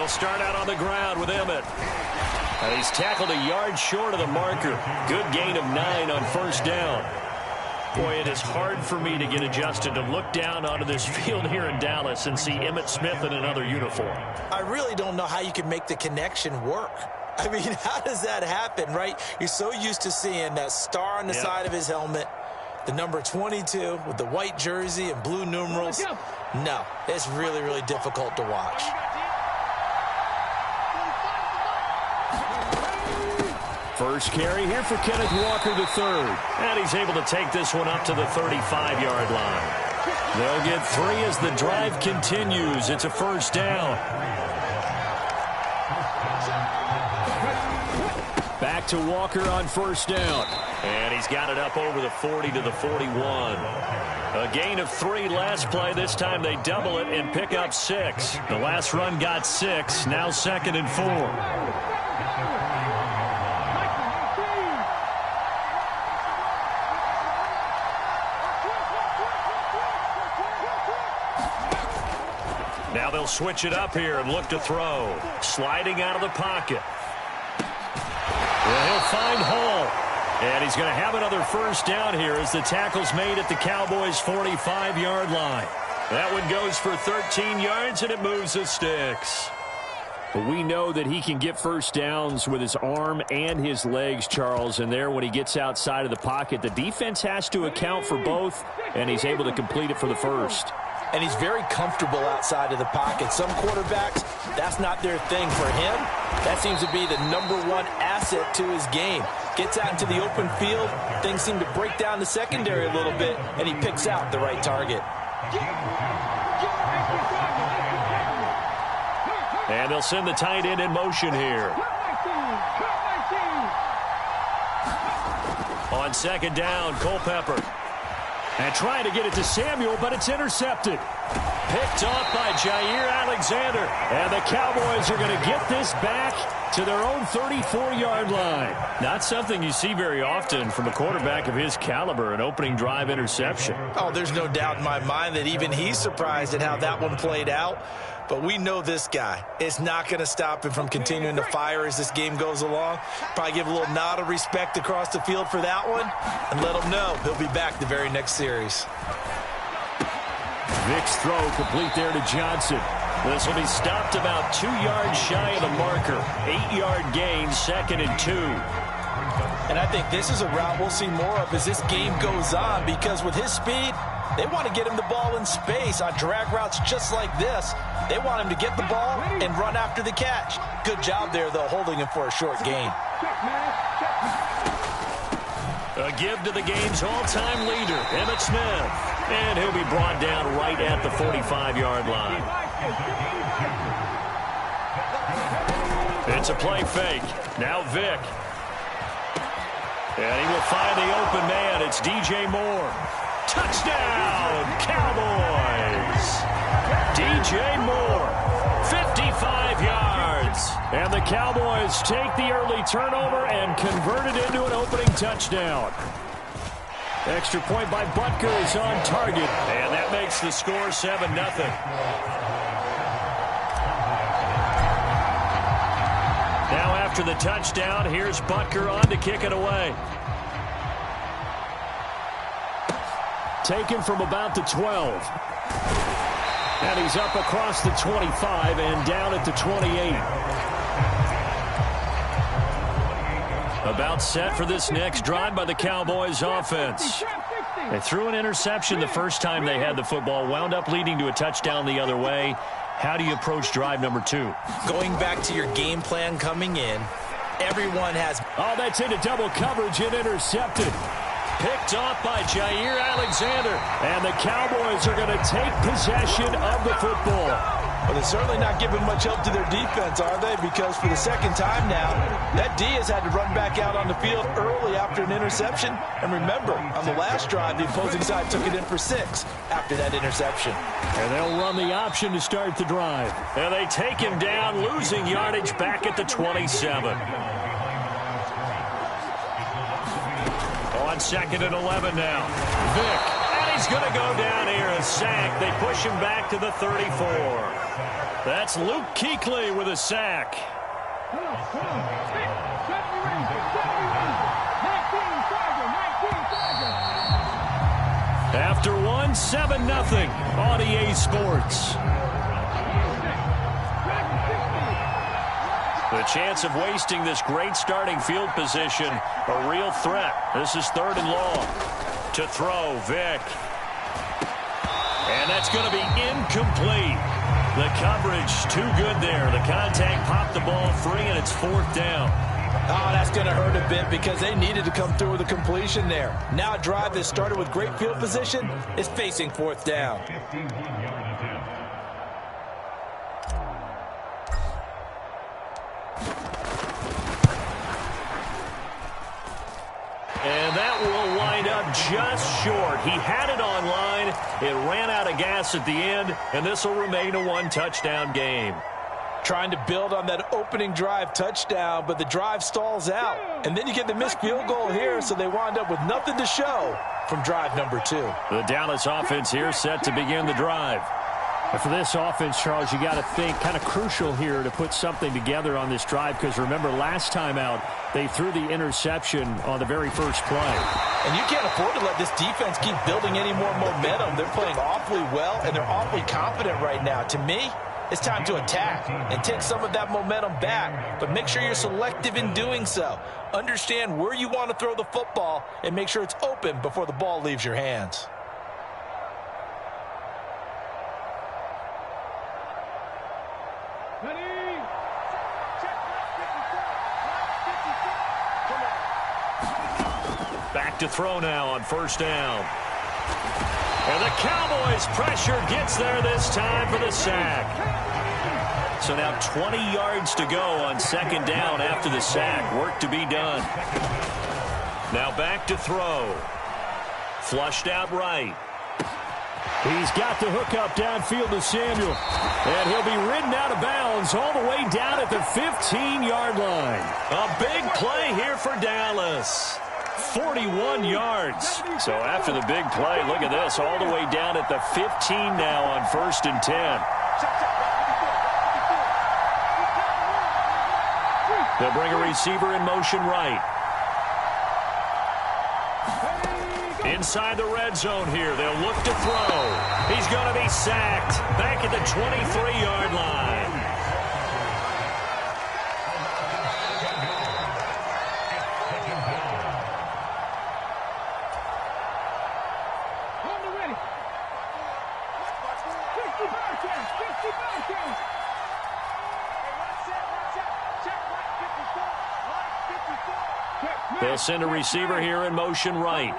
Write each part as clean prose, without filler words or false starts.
They'll start out on the ground with Emmett. And he's tackled a yard short of the marker. Good gain of 9 on first down. Boy, it is hard for me to get adjusted to look down onto this field here in Dallas and see Emmitt Smith in another uniform. I really don't know how you can make the connection work. I mean, how does that happen, right? You're so used to seeing that star on the side of his helmet, the number 22 with the white jersey and blue numerals. No, it's really, really difficult to watch. First carry here for Kenneth Walker III. And he's able to take this one up to the 35-yard line. They'll get 3 as the drive continues. It's a first down. Back to Walker on first down. And he's got it up over the 40 to the 41. A gain of 3 last play. This time they double it and pick up 6. The last run got 6. Now 2nd and 4. Now they'll switch it up here and look to throw. Sliding out of the pocket. Well, he'll find Hall. And he's going to have another first down here as the tackle's made at the Cowboys' 45-yard line. That one goes for 13 yards, and it moves the sticks. But we know that he can get first downs with his arm and his legs, Charles. And there, when he gets outside of the pocket, the defense has to account for both, and he's able to complete it for the first. And he's very comfortable outside of the pocket. Some quarterbacks, that's not their thing. For him, that seems to be the #1 asset to his game. Gets out into the open field, things seem to break down the secondary a little bit, and he picks out the right target. And they'll send the tight end in motion here. On second down, Culpepper. And trying to get it to Samuel, but it's intercepted. Picked off by Jair Alexander. And the Cowboys are going to get this back to their own 34-yard line. Not something you see very often from a quarterback of his caliber, an opening drive interception. Oh, there's no doubt in my mind that even he's surprised at how that one played out. But we know this guy. It's not going to stop him from continuing to fire as this game goes along. Probably give a little nod of respect across the field for that one and let him know he'll be back the very next series. Vick's throw complete there to Johnson. This will be stopped about 2 yards shy of the marker. 8-yard gain, 2nd and 2. And I think this is a route we'll see more of as this game goes on, because with his speed, they want to get him the ball in space on drag routes just like this. They want him to get the ball and run after the catch. Good job there, though, holding him for a short gain. A give to the game's all-time leader, Emmitt Smith. And he'll be brought down right at the 45-yard line. It's a play fake. Now Vick. And he will find the open man. It's DJ Moore. Touchdown, Cowboys! DJ Moore, 55 yards. And the Cowboys take the early turnover and convert it into an opening touchdown. Extra point by Butker is on target, and that makes the score 7-0. Now after the touchdown, here's Butker on to kick it away. Taken from about the 12. And he's up across the 25 and down at the 28. About set for this next drive by the Cowboys offense. They threw an interception the first time they had the football, wound up leading to a touchdown the other way. How do you approach drive number 2? Going back to your game plan coming in, everyone has... Oh, that's into double coverage and intercepted. Picked off by Jair Alexander. And the Cowboys are going to take possession of the football. Well, they're certainly not giving much help to their defense, are they? Because for the second time now, that D has had to run back out on the field early after an interception. And remember, on the last drive, the opposing side took it in for 6 after that interception. And they'll run the option to start the drive. And they take him down, losing yardage back at the 27. On 2nd and 11 now. Vick, and he's going to go down here, a sack. They push him back to the 34. That's Luke Kuechly with a sack. After one, 7-0 on EA Sports. The chance of wasting this great starting field position, a real threat. This is 3rd and long. To throw, Vick. And that's going to be incomplete. The coverage too good there. The contact popped the ball free, and it's 4th down. Oh, that's going to hurt a bit because they needed to come through with a completion there. Now a drive that started with great field position is facing 4th down. And that will wind up just short. He had it on line. It ran out of gas at the end, and this will remain a 1-touchdown game. Trying to build on that opening drive touchdown, but the drive stalls out. And then you get the missed field goal here, so they wind up with nothing to show from drive number 2. The Dallas offense here set to begin the drive. And for this offense, Charles, you got to think kind of crucial here to put something together on this drive, because remember last time out, they threw the interception on the very first play. And you can't afford to let this defense keep building any more momentum. They're playing awfully well, and they're awfully confident right now. To me, it's time to attack and take some of that momentum back, but make sure you're selective in doing so. Understand where you want to throw the football and make sure it's open before the ball leaves your hands. Back to throw now on 1st down. And the Cowboys' pressure gets there this time for the sack. So now 20 yards to go on 2nd down after the sack. Work to be done. Now back to throw. Flushed out right. He's got the hook up downfield to Samuel. And he'll be ridden out of bounds all the way down at the 15-yard line. A big play here for Dallas. 41 yards. So after the big play, look at this, all the way down at the 15 now on 1st and 10. They'll bring a receiver in motion right. Inside the red zone here, they'll look to throw. He's going to be sacked back at the 23-yard line. They'll send a receiver here in motion right.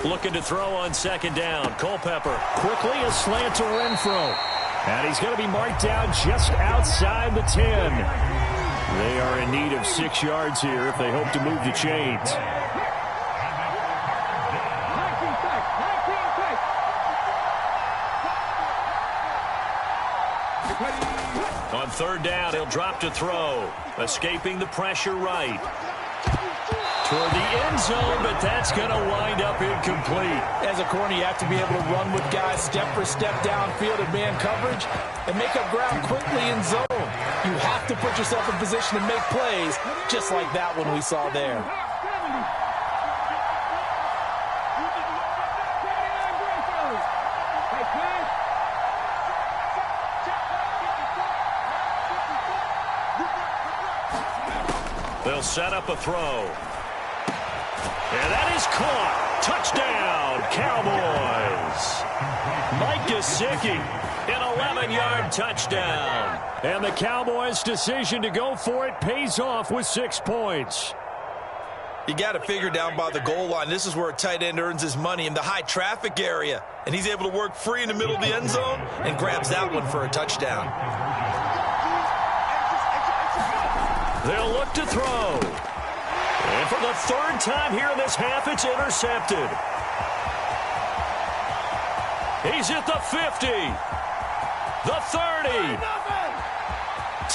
Looking to throw on 2nd down. Culpepper. Quickly a slant to Renfro. And he's going to be marked down just outside the 10. They are in need of 6 yards here if they hope to move the chains. On 3rd down, he'll drop to throw. Escaping the pressure right. Toward the end zone, but that's going to wind up incomplete. As a corner, you have to be able to run with guys step for step downfield in man coverage and make up ground quickly in zone. You have to put yourself in position to make plays, just like that one we saw there. They'll set up a throw. And that is caught. Touchdown, Cowboys. Mike Gesicki, an 11-yard touchdown. And the Cowboys' decision to go for it pays off with 6 points. You got to figure down by the goal line. This is where a tight end earns his money, in the high traffic area. And he's able to work free in the middle of the end zone and grabs that one for a touchdown. They'll look to throw. And for the 3rd time here in this half, it's intercepted. He's at the 50. The 30.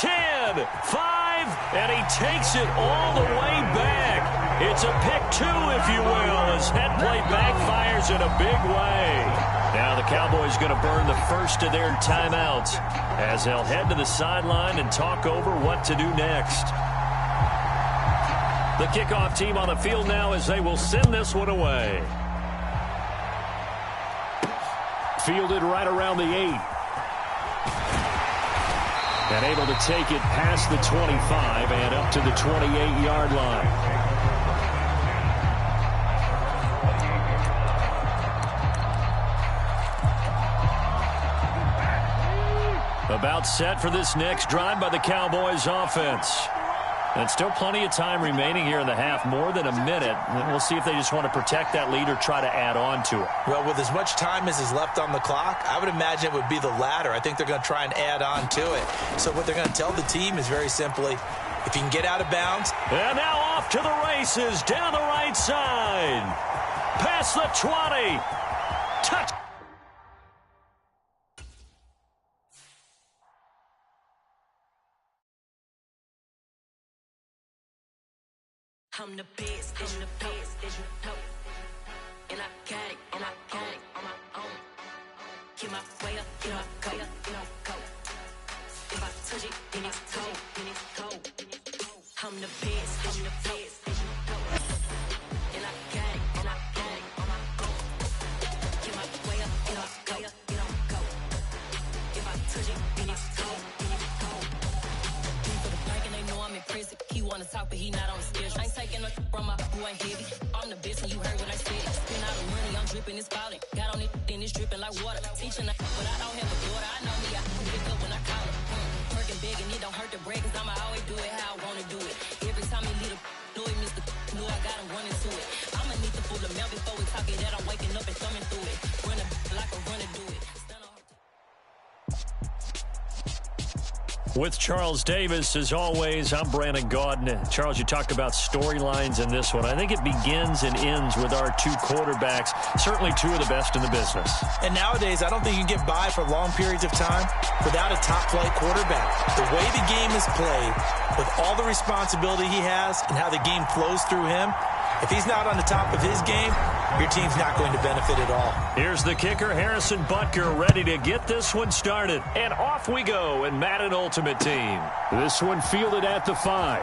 10, 5, and he takes it all the way back. It's a pick two, if you will, as head play backfires in a big way. Now the Cowboys going to burn the first of their timeouts as they'll head to the sideline and talk over what to do next. The kickoff team on the field now as they will send this one away. Fielded right around the 8. And able to take it past the 25 and up to the 28-yard line. About set for this next drive by the Cowboys offense. And still plenty of time remaining here in the half, more than a minute. We'll see if they just want to protect that lead or try to add on to it. Well, with as much time as is left on the clock, I would imagine it would be the latter. I think they're going to try and add on to it. So what they're going to tell the team is very simply, if you can get out of bounds. And now off to the races, down the right side. Past the 20. Touch. I'm the best, and I got it, and I own it on my own. Get my way up, get my go. If I touch it, then it's cold, I'm the best, and I got it, and I on my own. Get my way up, get my go. If I touch it, then it's cold, For the bank and they know I'm in prison. He wanna talk, but he not on the schedule. I ain't taking no from my boy ain't heavy. I'm the best and you heard what I said. Spend all the money, I'm dripping, it's falling. Got on it, then it's dripping like water. Teaching, but I don't have a daughter. I know me, I can pick up when I call her. Working big and it don't hurt to break, cause I'ma always do it how I wanna do it. Every time he leave know it, Mr. Know I got him running to it. I'ma need to pull the mail before we talk it that I'm waking up and thumbing through it. Run like a runner do it. With Charles Davis, as always, I'm Brandon Gaudin. Charles, you talked about storylines in this one. I think it begins and ends with our two quarterbacks, certainly two of the best in the business. And nowadays, I don't think you can get by for long periods of time without a top-flight quarterback. The way the game is played, with all the responsibility he has and how the game flows through him, if he's not on the top of his game, your team's not going to benefit at all. Here's the kicker, Harrison Butker, ready to get this one started. And off we go in Madden Ultimate Team. This one fielded at the 5.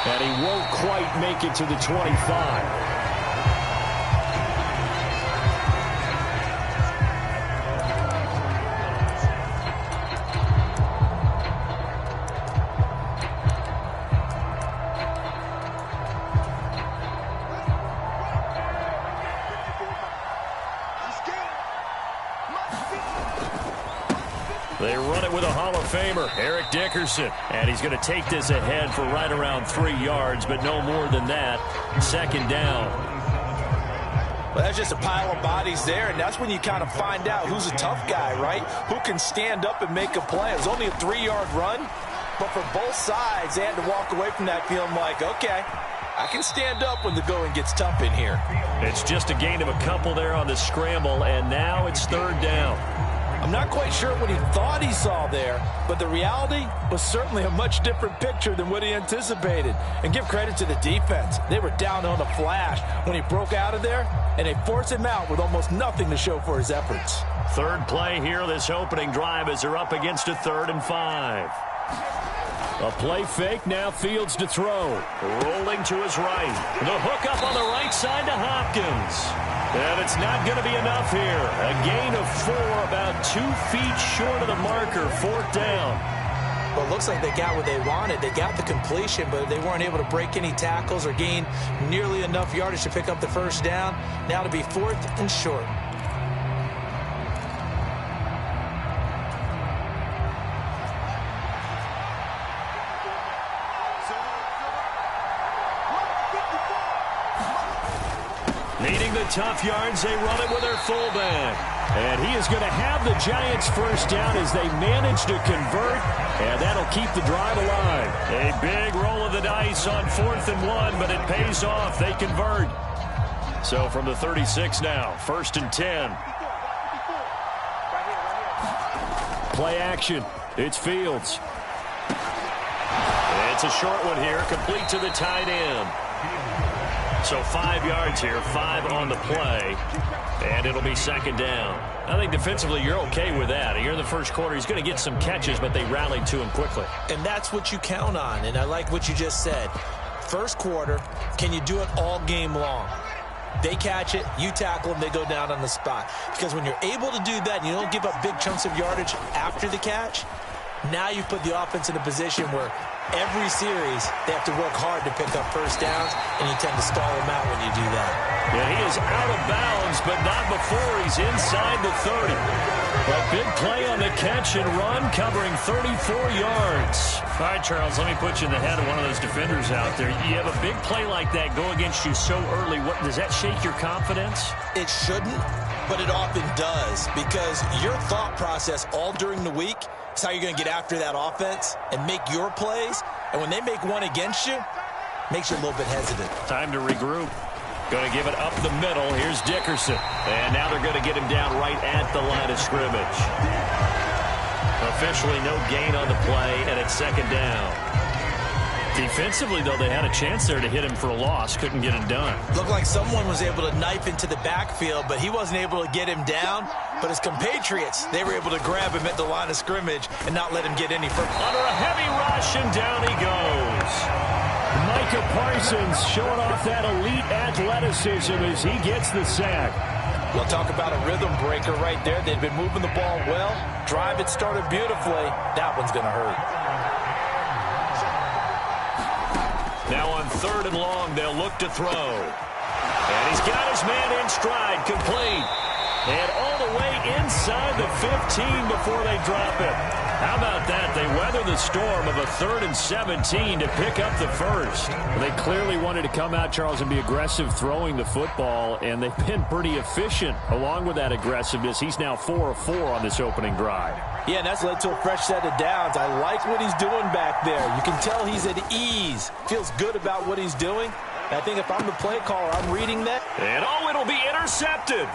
And he won't quite make it to the 25. They run it with a Hall of Famer, Eric Dickerson. And he's going to take this ahead for right around 3 yards, but no more than that. Second down. Well, that's just a pile of bodies there, and that's when you kind of find out who's a tough guy, right? Who can stand up and make a play. It was only a 3-yard run, but for both sides, they had to walk away from that feeling like, okay, I can stand up when the going gets tough in here. It's just a gain of a couple there on the scramble, and now it's third down. I'm not quite sure what he thought he saw there, but the reality was certainly a much different picture than what he anticipated. And give credit to the defense. They were down on a flash when he broke out of there, and they forced him out with almost nothing to show for his efforts. Third play here, this opening drive, as they're up against a 3rd and 5. A play fake, now Fields to throw. Rolling to his right. The hook up on the right side to Hopkins. And it's not going to be enough here. A gain of 4, about 2 feet short of the marker, 4th down. Well, it looks like they got what they wanted. They got the completion, but they weren't able to break any tackles or gain nearly enough yardage to pick up the first down. Now to be 4th and short. Needing the tough yards, they run it with their fullback. And he is going to have the Giants first down as they manage to convert, and that'll keep the drive alive. A big roll of the dice on 4th and 1, but it pays off. They convert. So from the 36 now, 1st and 10. Play action. It's Fields. It's It's a short one here, complete to the tight end. So 5 yards here, 5 on the play, and it'll be second down. I think defensively you're okay with that. Here in the first quarter, he's going to get some catches, but they rallied to him quickly. And that's what you count on, and I like what you just said. First quarter, can you do it all game long? They catch it, you tackle them, they go down on the spot. Because when you're able to do that and you don't give up big chunks of yardage after the catch, now you put the offense in a position where every series they have to work hard to pick up first downs, and you tend to stall them out when you do that. Yeah, he is out of bounds, but not before he's inside the 30. A big play on the catch and run, covering 34 yards. All right, Charles, let me put you in the head of one of those defenders out there. You have a big play like that go against you so early. What does that shake your confidence? It shouldn't, but it often does, because your thought process all during the week is how you're going to get after that offense and make your plays. And when they make one against you, makes you a little bit hesitant. Time to regroup. Going to give it up the middle. Here's Dickerson. And now they're going to get him down right at the line of scrimmage. Officially no gain on the play, and it's second down. Defensively, though, they had a chance there to hit him for a loss. Couldn't get it done. Looked like someone was able to knife into the backfield, but he wasn't able to get him down. But his compatriots, they were able to grab him at the line of scrimmage and not let him get any further. Under a heavy rush, and down he goes. Micah Parsons showing off that elite athleticism as he gets the sack. We'll talk about a rhythm breaker right there. They've been moving the ball well. Drive it started beautifully. That one's going to hurt. Now on 3rd and long, they'll look to throw. And he's got his man in stride, complete. And all the way inside the 15 before they drop it. How about that? They weather the storm of a 3rd and 17 to pick up the first. They clearly wanted to come out, Charles, and be aggressive throwing the football, and they've been pretty efficient along with that aggressiveness. He's now 4 of 4 on this opening drive. Yeah, and that's led to a fresh set of downs. I like what he's doing back there. You can tell he's at ease. Feels good about what he's doing. And I think if I'm the play caller, I'm reading that. And it'll be intercepted.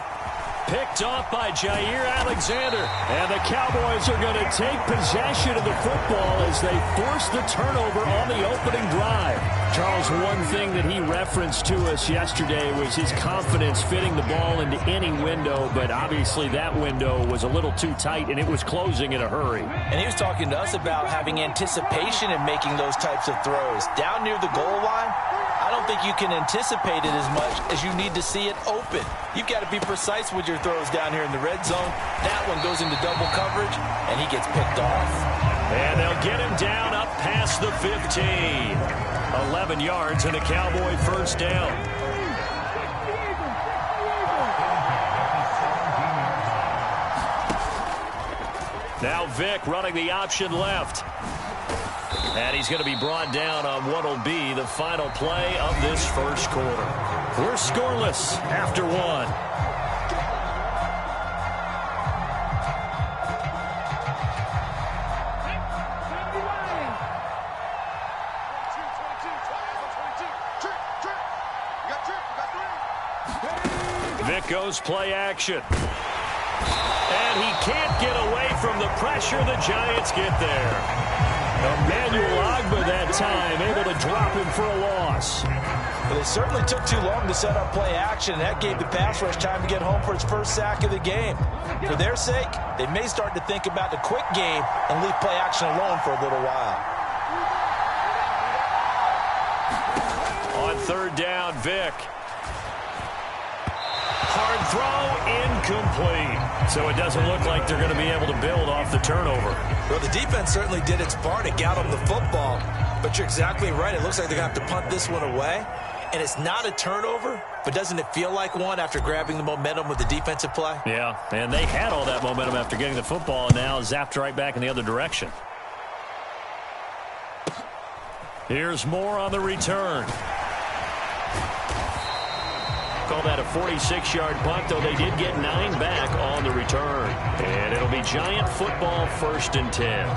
Picked off by Jair Alexander. And the Cowboys are going to take possession of the football as they force the turnover on the opening drive. Charles, one thing that he referenced to us yesterday was his confidence fitting the ball into any window, but obviously that window was a little too tight, and it was closing in a hurry. And he was talking to us about having anticipation in making those types of throws. Down near the goal line, I don't think you can anticipate it as much as you need to see it open. You've got to be precise with your throws down here in the red zone. That one goes into double coverage, and he gets picked off. And they'll get him down up past the 15. 11 yards and a Cowboy first down. Now Vick running the option left. And he's going to be brought down on what will be the final play of this first quarter. We're scoreless after one. Vick goes play action. And he can't get away from the pressure. The Giants get there. Emmanuel Ogbah that time able to drop him for a loss. But it certainly took too long to set up play action, and that gave the pass rush time to get home for its first sack of the game. For their sake, they may start to think about the quick game and leave play action alone for a little while. On 3rd down, Vick. Hard throw, incomplete. So it doesn't look like they're going to be able to build off the turnover. Well, the defense certainly did its part to get them the football. But you're exactly right. It looks like they're going to have to punt this one away. And it's not a turnover, but doesn't it feel like one after grabbing the momentum with the defensive play? Yeah, and they had all that momentum after getting the football, and now zapped right back in the other direction. Here's more on the return. Call that a 46-yard punt, though they did get 9 back on the return. And it'll be Giant football 1st and 10.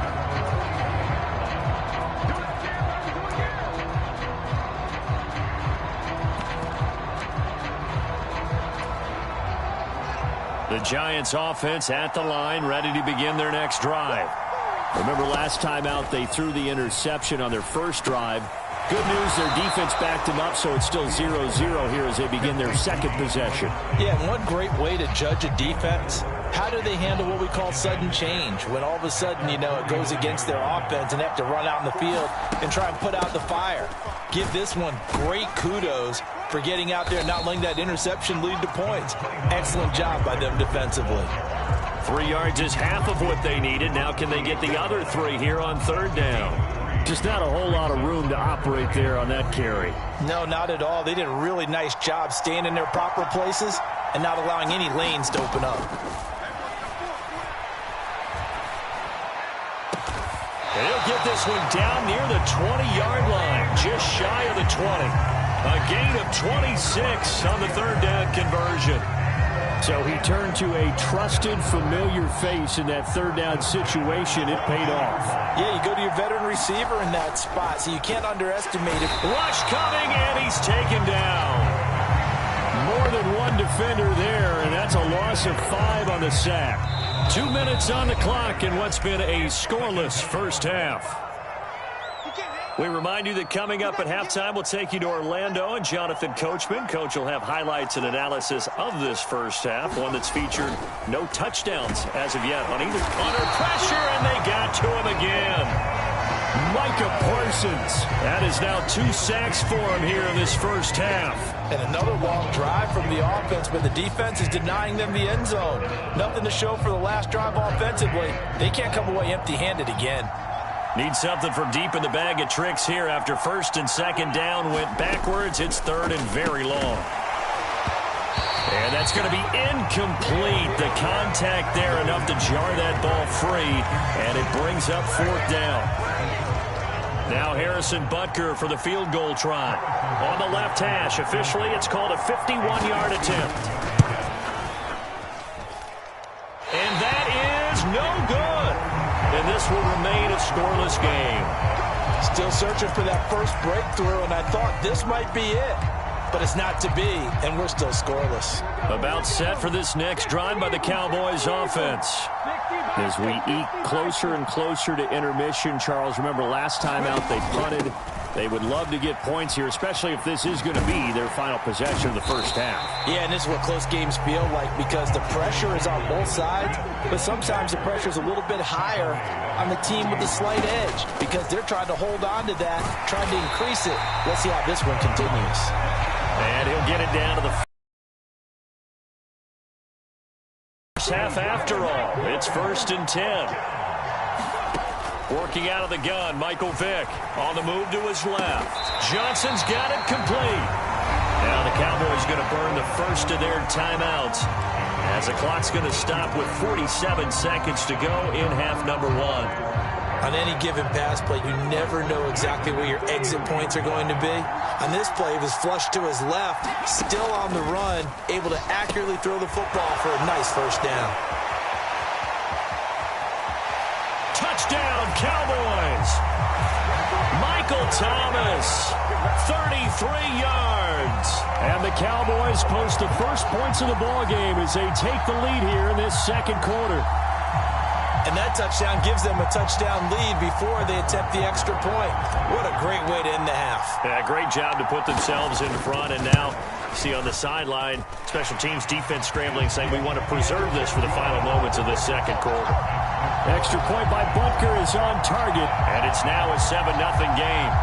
The Giants offense at the line, ready to begin their next drive. Remember last time out they threw the interception on their first drive. Good news, their defense backed them up, so it's still 0-0 here as they begin their second possession. Yeah, and one great way to judge a defense, how do they handle what we call sudden change? When all of a sudden, you know, it goes against their offense and they have to run out in the field and try and put out the fire. Give this one great kudos for getting out there and not letting that interception lead to points. Excellent job by them defensively. 3 yards is half of what they needed. Now can they get the other 3 here on third down? Just not a whole lot of room to operate there on that carry. No, not at all. They did a really nice job staying in their proper places and not allowing any lanes to open up. They'll get this one down near the 20-yard line, just shy of the 20. A gain of 26 on the third down conversion. So he turned to a trusted, familiar face in that third down situation. It paid off. Yeah, you go to your veteran receiver in that spot, so you can't underestimate it. Rush coming, and he's taken down. More than one defender there, and that's a loss of 5 on the sack. 2 minutes on the clock in what's been a scoreless first half. We remind you that coming up at halftime, we'll take you to Orlando and Jonathan Coachman. Coach will have highlights and analysis of this first half, one that's featured no touchdowns as of yet on either. Under pressure, and they got to him again. Micah Parsons. That is now 2 sacks for him here in this first half. And another long drive from the offense, but the defense is denying them the end zone. Nothing to show for the last drive offensively. They can't come away empty-handed again. Need something from deep in the bag of tricks here after first and second down went backwards. It's third and very long. And that's going to be incomplete. The contact there enough to jar that ball free, and it brings up fourth down. Now Harrison Butker for the field goal try. On the left hash, officially it's called a 51-yard attempt. And that is no good. And this will remain a scoreless game. Still searching for that first breakthrough, and I thought this might be it. But it's not to be, and we're still scoreless. About set for this next drive by the Cowboys offense. As we eke closer and closer to intermission, Charles, remember last time out they punted. They would love to get points here, especially if this is going to be their final possession of the first half. Yeah, and this is what close games feel like because the pressure is on both sides, but sometimes the pressure is a little bit higher on the team with the slight edge because they're trying to hold on to that, trying to increase it. Let's see how this one continues. And he'll get it down to the first half after all. It's 1st and 10. Working out of the gun, Michael Vick on the move to his left. Johnson's got it complete. Now the Cowboys going to burn the first of their timeouts as the clock's going to stop with 47 seconds to go in half number 1. On any given pass play, you never know exactly where your exit points are going to be. On this play, he was flushed to his left, still on the run, able to accurately throw the football for a nice first down. Touchdown, Cowboys! Michael Thomas, 33 yards. And the Cowboys post the first points of the ball game as they take the lead here in this second quarter. And that touchdown gives them a touchdown lead before they attempt the extra point. What a great way to end the half. Yeah, great job to put themselves in front. And now, see on the sideline, special teams defense scrambling, saying we want to preserve this for the final moments of this second quarter. Extra point by Butker is on target, and it's now a 7-0 game.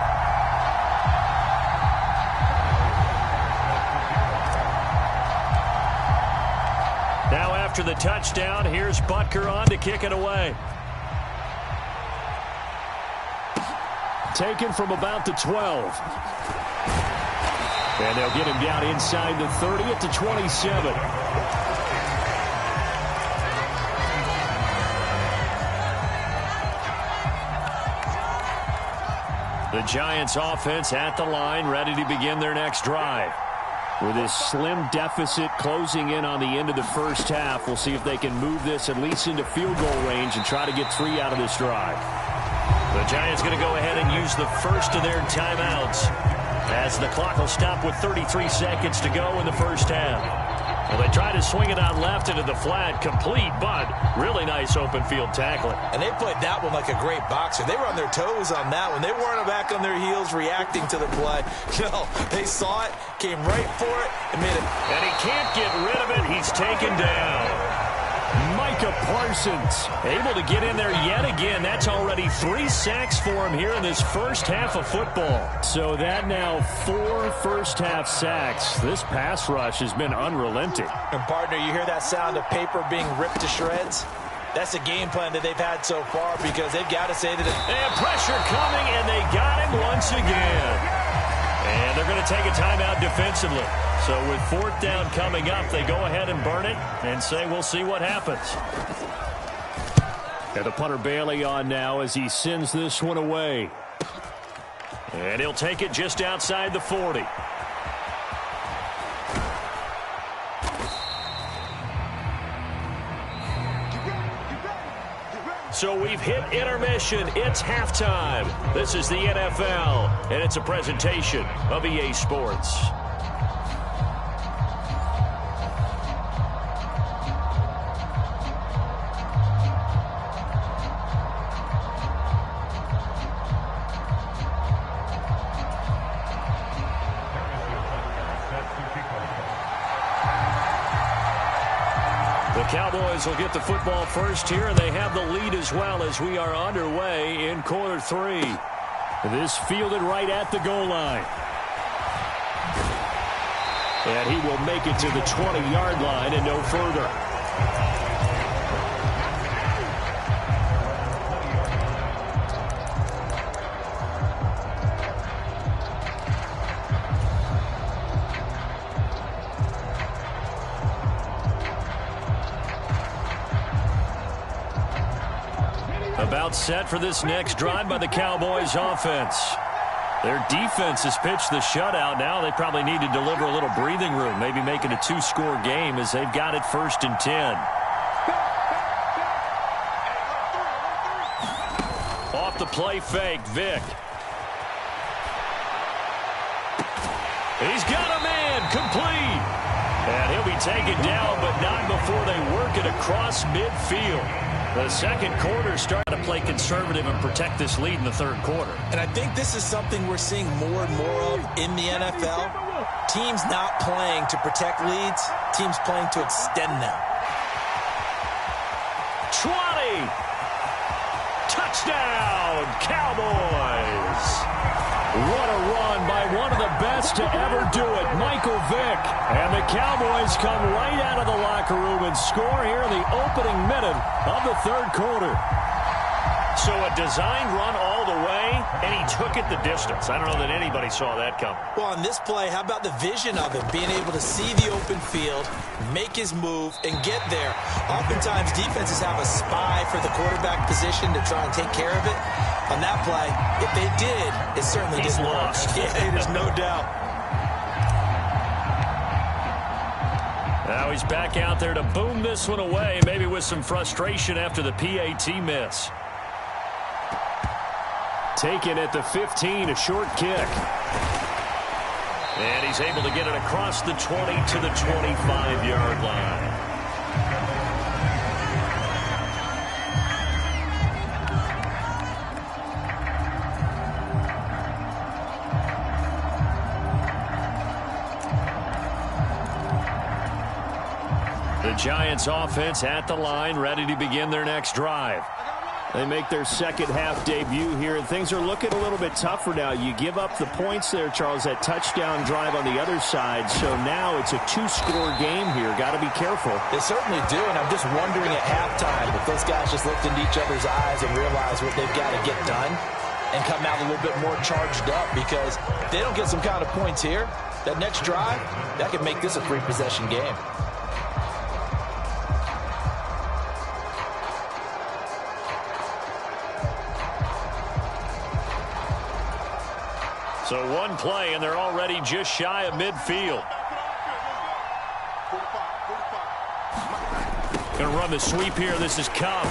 Now after the touchdown, here's Butker on to kick it away. Taken from about the 12. And they'll get him down inside the 30 at the 27. The Giants offense at the line, ready to begin their next drive. With this slim deficit closing in on the end of the first half, we'll see if they can move this at least into field goal range and try to get 3 out of this drive. The Giants going to go ahead and use the first of their timeouts as the clock will stop with 33 seconds to go in the first half. Well, they try to swing it out left into the flat, complete, but really nice open field tackling. And they played that one like a great boxer. They were on their toes on that one. They weren't back on their heels reacting to the play. No, they saw it, came right for it, and made it. And he can't get rid of it. He's taken down. Micah Parsons able to get in there yet again. That's already 3 sacks for him here in this first half of football. So that now 4 first-half sacks. This pass rush has been unrelenting. And, partner, you hear that sound of paper being ripped to shreds? That's the game plan that they've had so far because they've got to say that and pressure coming, and they got him once again. And they're going to take a timeout defensively. So with 4th down coming up, they go ahead and burn it and say we'll see what happens. And the punter Bailey on now as he sends this one away. And he'll take it just outside the 40. So we've hit intermission. It's halftime. This is the NFL, and it's a presentation of EA Sports. Cowboys will get the football first here, and they have the lead as well as we are underway in quarter 3. This fielded right at the goal line. And he will make it to the 20-yard line and no further. About set for this next drive by the Cowboys offense. Their defense has pitched the shutout. Now they probably need to deliver a little breathing room, maybe make it a 2-score game as they've got it 1st and 10. Off the play fake, Vick. He's got a man, complete. And he'll be taken down, but not before they work it across midfield. The second quarter starting to play conservative and protect this lead in the 3rd quarter. And I think this is something we're seeing more and more of in the NFL. Teams not playing to protect leads, teams playing to extend them. 20! Touchdown, Cowboys! What a run by one of the best to ever do it, Michael Vick. And the Cowboys come right out of the locker room and score here in the opening minute of the 3rd quarter. So a designed run all the way, and he took it the distance. I don't know that anybody saw that coming. Well, on this play, how about the vision of him, being able to see the open field, make his move, and get there. Oftentimes, defenses have a spy for the quarterback position to try and take care of it. On that play, if they did, it certainly didn't work. Yeah, there's no doubt. Now he's back out there to boom this one away, maybe with some frustration after the PAT miss. Taken at the 15, a short kick. And he's able to get it across the 20 to the 25-yard line. The Giants offense at the line, ready to begin their next drive. They make their second half debut here, and things are looking a little bit tougher now. You give up the points there, Charles, that touchdown drive on the other side. So now it's a 2-score game here. Got to be careful. They certainly do, and I'm just wondering at halftime if those guys just looked into each other's eyes and realized what they've got to get done and come out a little bit more charged up, because if they don't get some kind of points here, that next drive, that could make this a 3-possession game. So one play, and they're already just shy of midfield. Going to run the sweep here. This is Cup.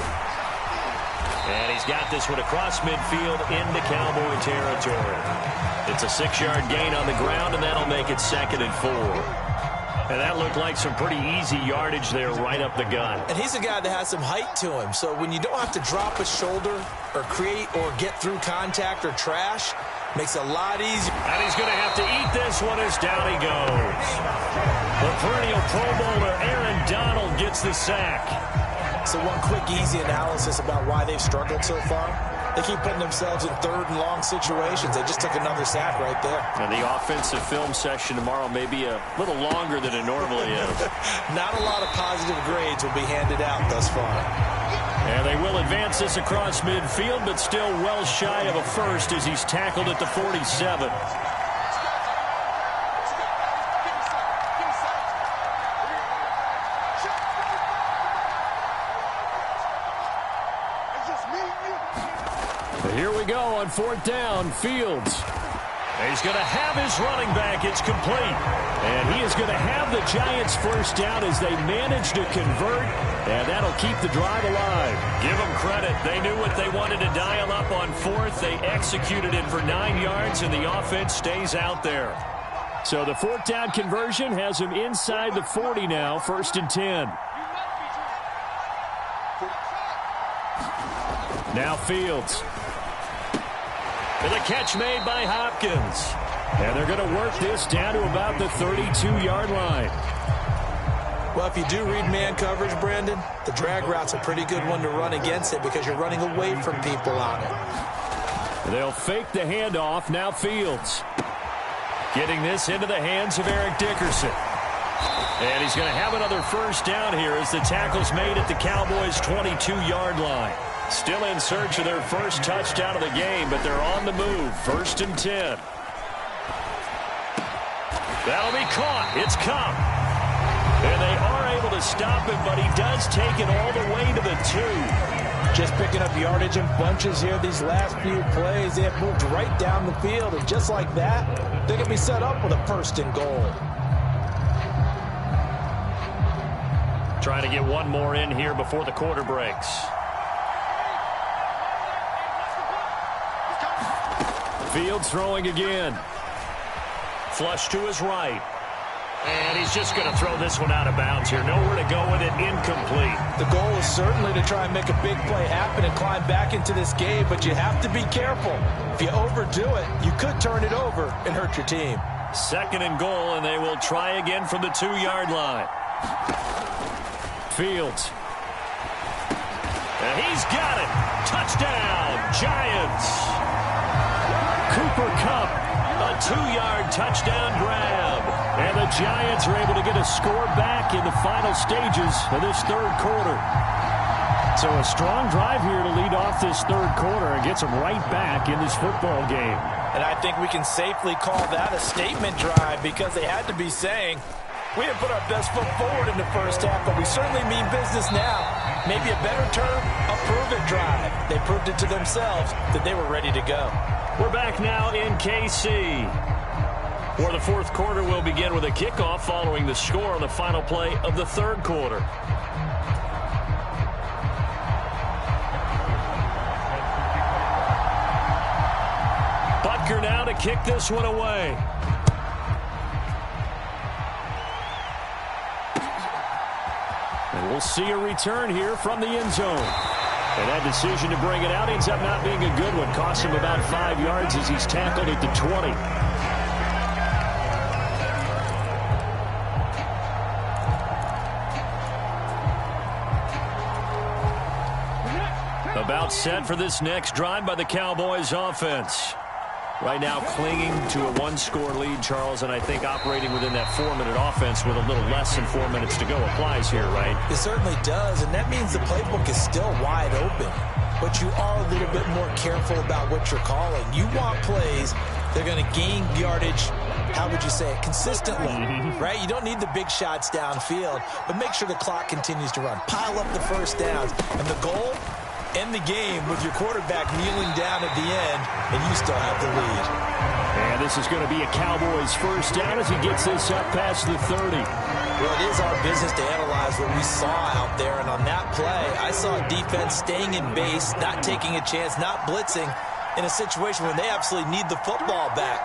And he's got this one across midfield into Cowboy territory. It's a 6-yard gain on the ground, and that'll make it 2nd and 4. And that looked like some pretty easy yardage there right up the gun. And he's a guy that has some height to him. So when you don't have to drop a shoulder or create or get through contact or trash, makes it a lot easier. And he's going to have to eat this one as down he goes. The perennial Pro Bowler Aaron Donald gets the sack. So one quick, easy analysis about why they've struggled so far. They keep putting themselves in third and long situations. They just took another sack right there. And the offensive film session tomorrow may be a little longer than it normally is. Not a lot of positive grades will be handed out thus far. And they will advance this across midfield, but still well shy of a first as he's tackled at the 47. Here we go on fourth down. Fields. He's going to have his running back. It's complete. And he is going to have the Giants first down as they manage to convert. And that'll keep the drive alive. Give them credit. They knew what they wanted to dial up on fourth. They executed it for 9 yards, and the offense stays out there. So the fourth down conversion has him inside the 40 now, 1st and 10. Now Fields. And the catch made by Hopkins. And they're going to work this down to about the 32-yard line. Well, if you do read man coverage, Brandon, the drag route's a pretty good one to run against it because you're running away from people on it. They'll fake the handoff. Now Fields. Getting this into the hands of Eric Dickerson. And he's going to have another first down here as the tackle's made at the Cowboys' 22-yard line. Still in search of their first touchdown of the game, but they're on the move. 1st and 10. That'll be caught. It's Cup. And they are able to stop him, but he does take it all the way to the 2. Just picking up yardage in bunches here these last few plays. They have moved right down the field, and just like that, they can be set up with a 1st and goal. Trying to get one more in here before the quarter breaks. Fields throwing again. Flush to his right. And he's just going to throw this one out of bounds here. Nowhere to go with it. Incomplete. The goal is certainly to try and make a big play happen and climb back into this game, but you have to be careful. If you overdo it, you could turn it over and hurt your team. 2nd and goal, and they will try again from the 2-yard line. Fields. And he's got it. Touchdown, Giants. Cooper Kupp, a 2-yard touchdown grab. And the Giants are able to get a score back in the final stages of this 3rd quarter. So a strong drive here to lead off this 3rd quarter and gets them right back in this football game. And I think we can safely call that a statement drive because they had to be saying, we didn't put our best foot forward in the first half, but we certainly mean business now. Maybe a better term, a prove-it drive. They proved it to themselves that they were ready to go. We're back now in KC, where the 4th quarter will begin with a kickoff following the score on the final play of the 3rd quarter. Butker now to kick this one away. And we'll see a return here from the end zone. And that decision to bring it out ends up not being a good one. Costs him about 5 yards as he's tackled at the 20. About set for this next drive by the Cowboys offense. Right now clinging to a 1-score lead, Charles, and I think operating within that 4-minute offense with a little less than 4 minutes to go applies here, right? It certainly does, and that means the playbook is still wide open. But you are a little bit more careful about what you're calling. You want plays, they're going to gain yardage, how would you say it, consistently, right? You don't need the big shots downfield, but make sure the clock continues to run. Pile up the first downs, and the goal, end the game with your quarterback kneeling down at the end, and you still have the lead. And this is going to be a Cowboys first down as he gets this up past the 30. Well, it is our business to analyze what we saw out there, and on that play, I saw defense staying in base, not taking a chance, not blitzing in a situation where they absolutely need the football back.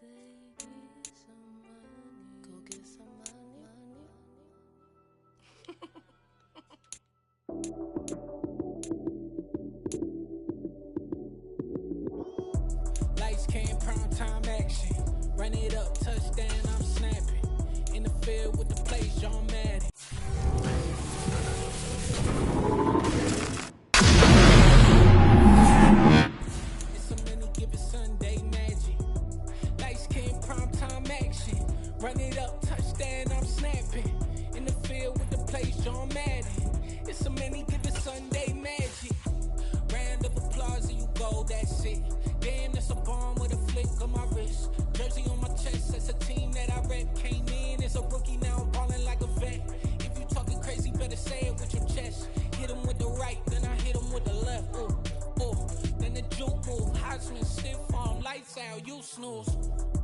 Lights came, prime time action. Run it up, touchdown, I'm snapping. In the field with the plays, John Madden. It's a many given Sunday magic. Lights came, prime time action. Run it up, touchdown, I'm snapping. In the field with the plays, John Madden. It's a many given Sunday magic. Round of applause and you go, that's it. Damn, that's a bomb with a flick on my wrist. Jersey on my chest, that's a team that I rep. Came in as a rookie, now I'm ballin' like a vet. If you talking crazy, better say it with your chest. Hit him with the right, then I hit him with the left. Ooh, ooh, then the juke move. Heisman, stiff arm, lights out, you snooze.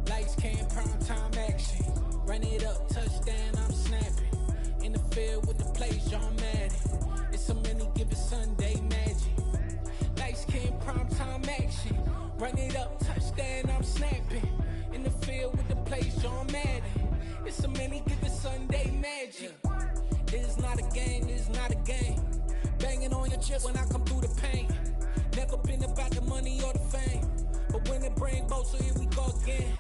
Lights came, prime time action. Run it up, touchdown, I'm snapping. In the field with the plays, John Madden. It's a many given Sunday magic. Lights came, prime time action. Run it up, touchdown, I'm snapping. In the field with the plays, John Madden. It's a many given Sunday magic. This is not a game, this is not a game. Banging on your chest when I come through the pain. Never been about the money or the fame. But when it bring both, so here we go again.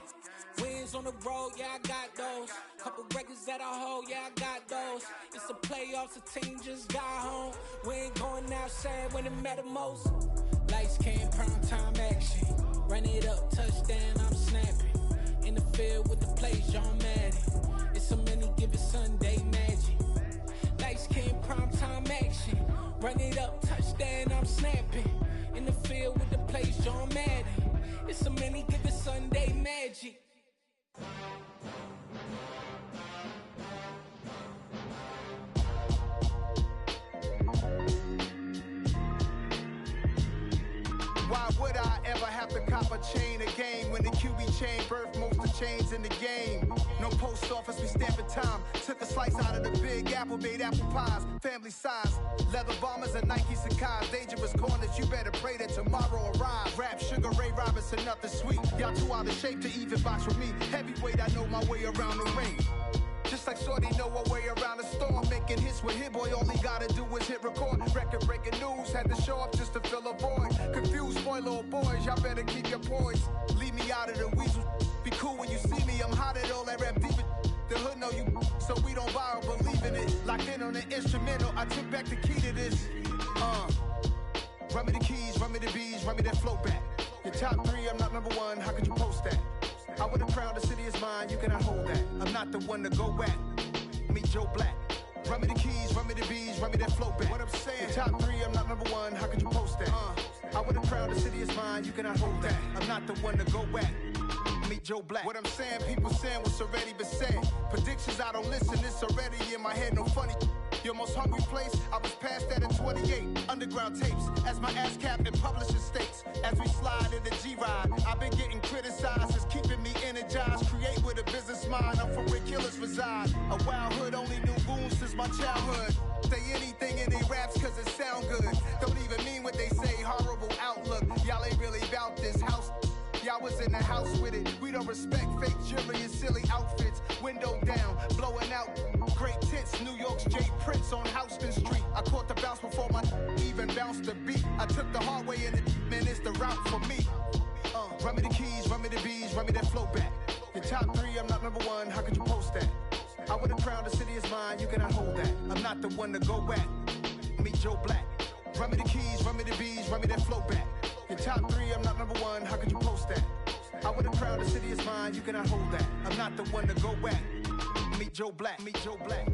Wins on the road, yeah, I got those. Couple records that I hold, yeah, I got those. It's the playoffs, the team just got home. We ain't going outside when it matter most. Lights came, prime time action. Run it up, touchdown, I'm snapping. In the field with the plays, John Madden. It's a many given Sunday magic. Lights came, prime time action. Run it up, touchdown, I'm snapping. In the field with the plays, John Madden. It's a many given Sunday magic. Why would I ever have to cop a chain a game when the QB chain birthed most of chains in the game? No post office, we stamping time. Took a slice out of the big apple, made apple pies, family size. Leather bombers and Nike Sacai's. Dangerous corners, you better pray that tomorrow arrives. Rap, Sugar Ray Robinson, nothing sweet. Y'all too out of shape to even box with me. Heavyweight, I know my way around the ring. Just like Shorty know her way around the storm. Making hits with Hit Boy, all he gotta do is hit record. Record-breaking news, had to show up just to fill a void. Confused, spoiled little boys, y'all better keep your poise. Leave me out of the weasel. Be cool when you see me, I'm hot at all that rap deep. The hood know you, so we don't borrow, believe in it. Locked in on the instrumental, I took back the key to this. Run me the keys, run me the bees, run me that flow back. Your top three, I'm not number one, how could you post that? I would have crowned the city is mine, you cannot hold that. I'm not the one to go back. Meet Joe Black. Run me the keys, run me the bees, run me that flow back. What I'm saying, your top three, I'm not number one, how could you post that? I would have crowned the city is mine, you cannot hold that. I'm not the one to go back. Meet Joe Black. What I'm saying, people saying what's already been said. Predictions, I don't listen, it's already in my head, no funny. Your most hungry place, I was past that at 28. Underground tapes, as my ass capped in publishing states. As we slide in the G-Ride, I've been getting criticized, it's keeping me energized. Create with a business mind, I'm from where killers reside. A wild hood, only knew goons since my childhood. Say anything in they raps cause it sound good. Don't even mean what they say, horrible outlook. Y'all ain't really about this house. Y'all was in the house with it. We don't respect fake jewelry and silly outfits. Window down, blowing out. Great tits, New York's J. Prince on Houston Street. I caught the bounce before my even bounced the beat. I took the hard way and man, it's the route for me. Run me the keys, run me the bees, run me that flow back. Your top three, I'm not number one, how could you post that? I would have crowned the city is mine, you cannot hold that. I'm not the one to go back. Meet Joe Black. Run me the keys, run me the bees, run me that flow back. Your top three, I'm not number one, how could you post that? I would have crowned the city is mine, you cannot hold that. I'm not the one to go back. Meet Joe Black, meet Joe Black.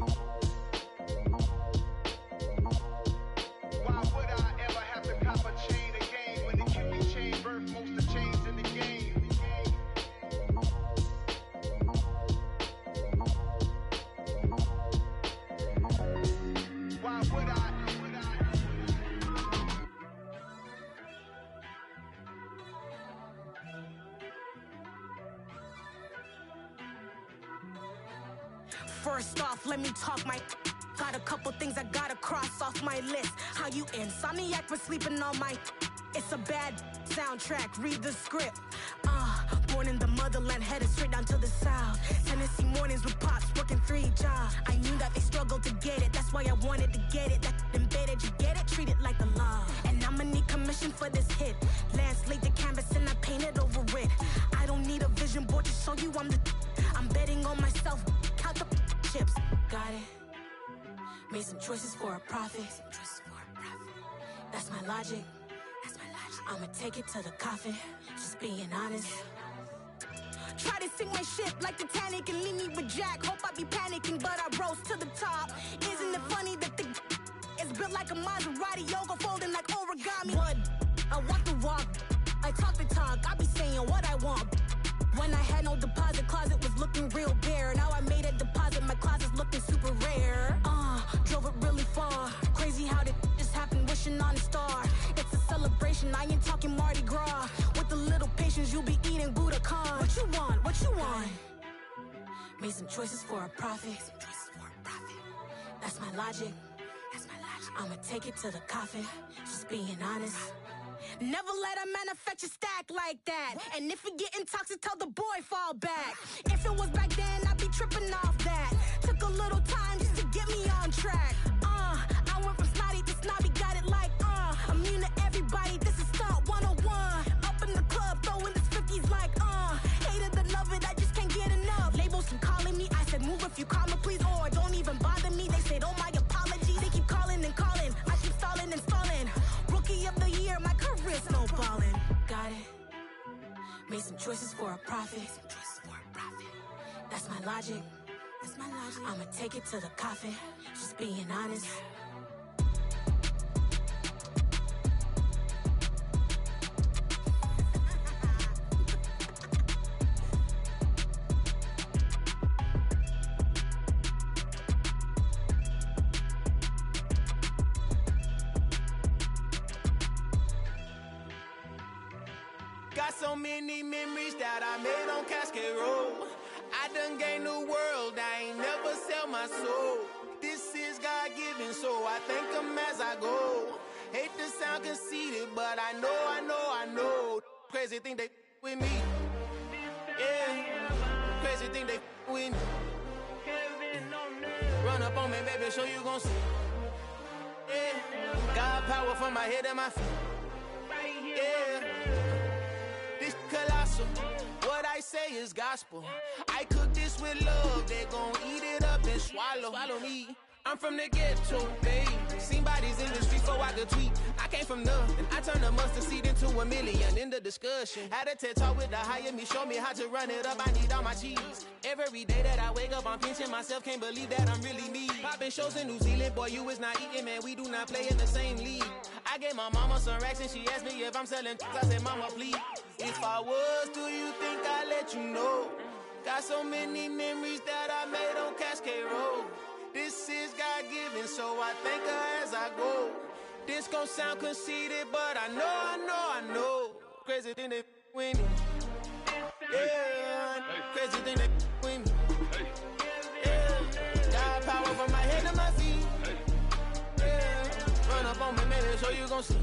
Why would I ever have to cop a chain a game when the QB chain birthed most of chains in the game? Why would I? First off, let me talk my. Got a couple things I gotta cross off my list. How you insomniac for sleeping on my. It's a bad soundtrack, read the script. Born in the motherland. Timberland headed straight down to the south. Tennessee mornings with pops, working 3 jobs. I knew that they struggled to get it, that's why I wanted to get it. That embedded, you get it, treat it like the law. And I'ma need commission for this hit. Lance laid the canvas and I painted over it. I don't need a vision board to show you I'm betting on myself, count the chips. Got it. Made some choices for a profit. That's my logic. I'ma take it to the coffin, just being honest. Try to sink my ship like Titanic and leave me with Jack. Hope I be panicking, but I rose to the top. Isn't it funny that the is built like a Maserati, yoga folding like origami? What? I walk the walk, I talk the talk, I be saying what I want. When I had no deposit, closet was looking real bare. Now I made a deposit, my closet's looking super rare. Drove it really far. Crazy how did just happen, wishing on a star. It's a celebration, I ain't talking Mardi Gras. With a little patience, you'll be eating Budokan. What you want? What you want? Made some choices for a profit. That's my logic. I'ma take it to the coffin, just being honest. Never let a manufacture stack like that. And if it getting toxic, tell the boy fall back. If it was back then, I'd be tripping off that. Took a little time just to get me on track. I went from snotty to snobby, got it like immune to everybody, this is Stunt 101. Up in the club, throwing this 50s like hate it or love it, I just can't get enough. Labels keep calling me, I said move if you call me please, or don't even bother me. They said oh my apologies, they keep calling and calling, I keep stalling and stalling. Rookie of the year, my career snowballing. Got it. Made some choices for a profit. That's my logic. I'ma take it to the coffin, just being honest. Got so many memories that I made on Cascade Road. I done gained the world, I ain't never sell my soul. This is God-given, so I thank him as I go. Hate to sound conceited, but I know. Crazy thing they with me. Yeah, crazy thing they with me. Run up on me, baby, show you gon' see. Yeah, God power from my head and my feet. Yeah. Colossal. What I say is gospel. I cook this with love, they gon' eat it up and swallow me. I'm from the ghetto, babe. Seen bodies in the street so I could tweet. I came from nothing, I turned a mustard seed into a million. In the discussion, had a TED talk with the higher me, show me how to run it up, I need all my cheese. Every day that I wake up, I'm pinching myself, can't believe that I'm really me. Popping shows in New Zealand, boy, you is not eating, man, we do not play in the same league. I gave my mama some racks and she asked me if I'm selling, I said, mama, please. If I was, do you think I'd let you know? Got so many memories that I made on Cascade Road. This is God-given, so I thank her as I go. This gon' sound conceited, but I know. Crazy thing they with me. Yeah, crazy thing they with me. Yeah, God power from my head to my feet. Yeah, run up on me, man, so you gon' see.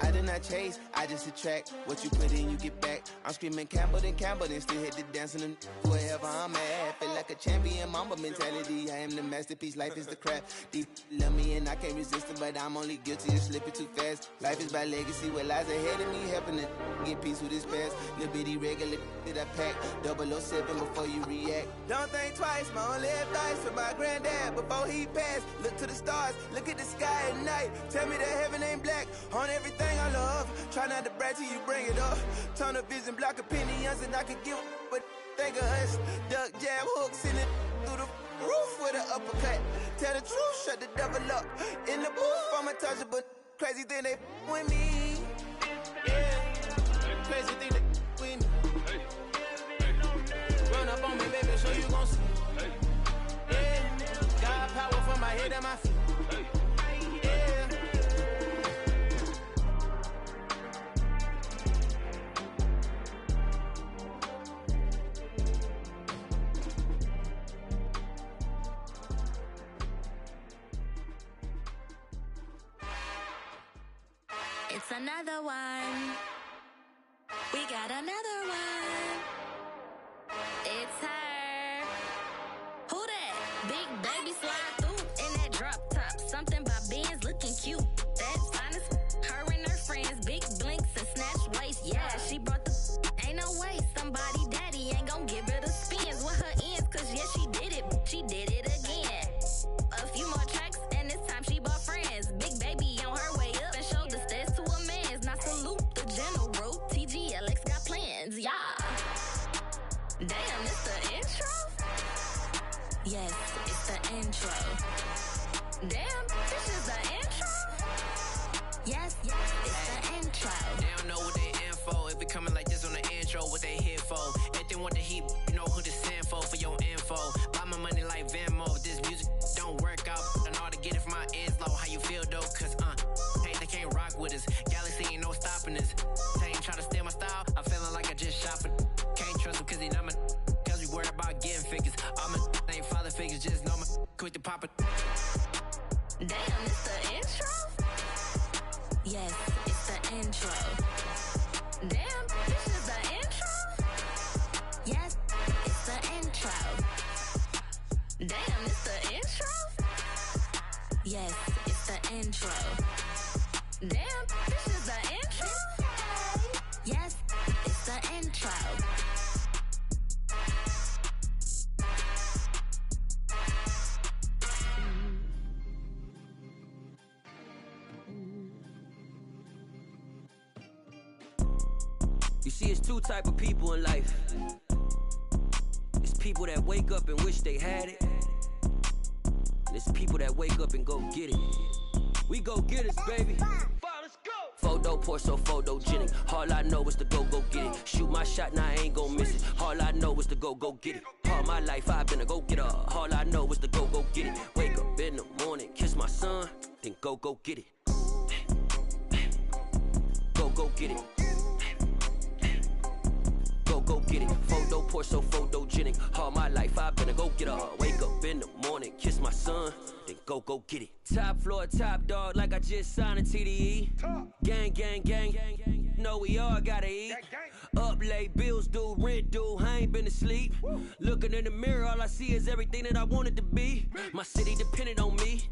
I did not chase, I just attract. What you put in, you get back. I'm screaming Campbell, then still hit the dancing and wherever I'm at. Feel like a champion, mamba mentality. I am the masterpiece, life is the crap. Deep love me and I can't resist it, but I'm only guilty of slipping too fast. Life is by legacy, what lies ahead of me, helping to get peace with this past. Little bitty regular that I pack, 007 before you react. Don't think twice, my only advice for my granddad before he passed. Look to the stars, look at the sky at night. Tell me that heaven ain't black on everything I love. Try not to brag till you bring it up. Tunnel vision, block opinions, and I can give but think of us. Duck jab hooks in it through the roof with an uppercut. Tell the truth, shut the devil up. In the booth, I'm untouchable. Crazy thing they with me. Yeah, crazy thing they with me. Run up on me, baby, so you gon' see. Yeah, God power from my head and my feet. It's another one. got another one. It's her. Who that? Big baby slide through in that drop top. Something by Benz looking cute. That's honest. Her and her friends, big blinks and snatch waist. Yeah, she brought the. Ain't no way somebody daddy ain't gon' give her the spins with her ends. Cause yeah, she did it. She did it again. A few more tracks and this time she bought friends. Big baby on her way up and showed the stairs to a man's. Now salute the general. TGLX got plans. Yeah. Damn, it's the intro? Yes, it's the intro. Damn, this is the intro? Yes, it's the intro. They don't know what they info. If it coming like this on the intro, what they here for? If they want the heat, you know who to send for your info. Buy my money like Venmo. This music don't work out. I know how to get it from my ends low. How you feel though? Cause hey, they can't rock with us. Galaxy ain't no stopping us. They ain't try to steal my style. I'm feeling like I just shot for. Can't trust him cause he not my. Cause we worried about getting figures. All my ain't father figures. Just know my quick to pop it. Damn, it's the intro? Yes, it's the intro. Damn, this is the intro? Yes, it's the intro. Damn, it's the intro? Yes, it's the intro. Damn, this is the intro? Yes, it's the intro. You see, it's two type of people in life. It's people that wake up and wish they had it. And it's people that wake up and go get it. We go get it, baby. Photo poor, so photogenic. All I know is to go get it. Shoot my shot, now I ain't gon' miss it. All I know is to go get it. All my life I've been a go-getter. All I know is to go get it. Wake up in the morning, kiss my son, then go get it. Go get it. Go get it. Photo poor, so photogenic. All my life I've been a go-getter. Wake up in the morning, kiss my son, then go get it. Top floor, top dog, like I just signed a TDE. Gang. Know we all gotta eat. Up late, bills due, rent due, I ain't been asleep. Looking in the mirror, all I see is everything that I wanted to be. My city depended on me,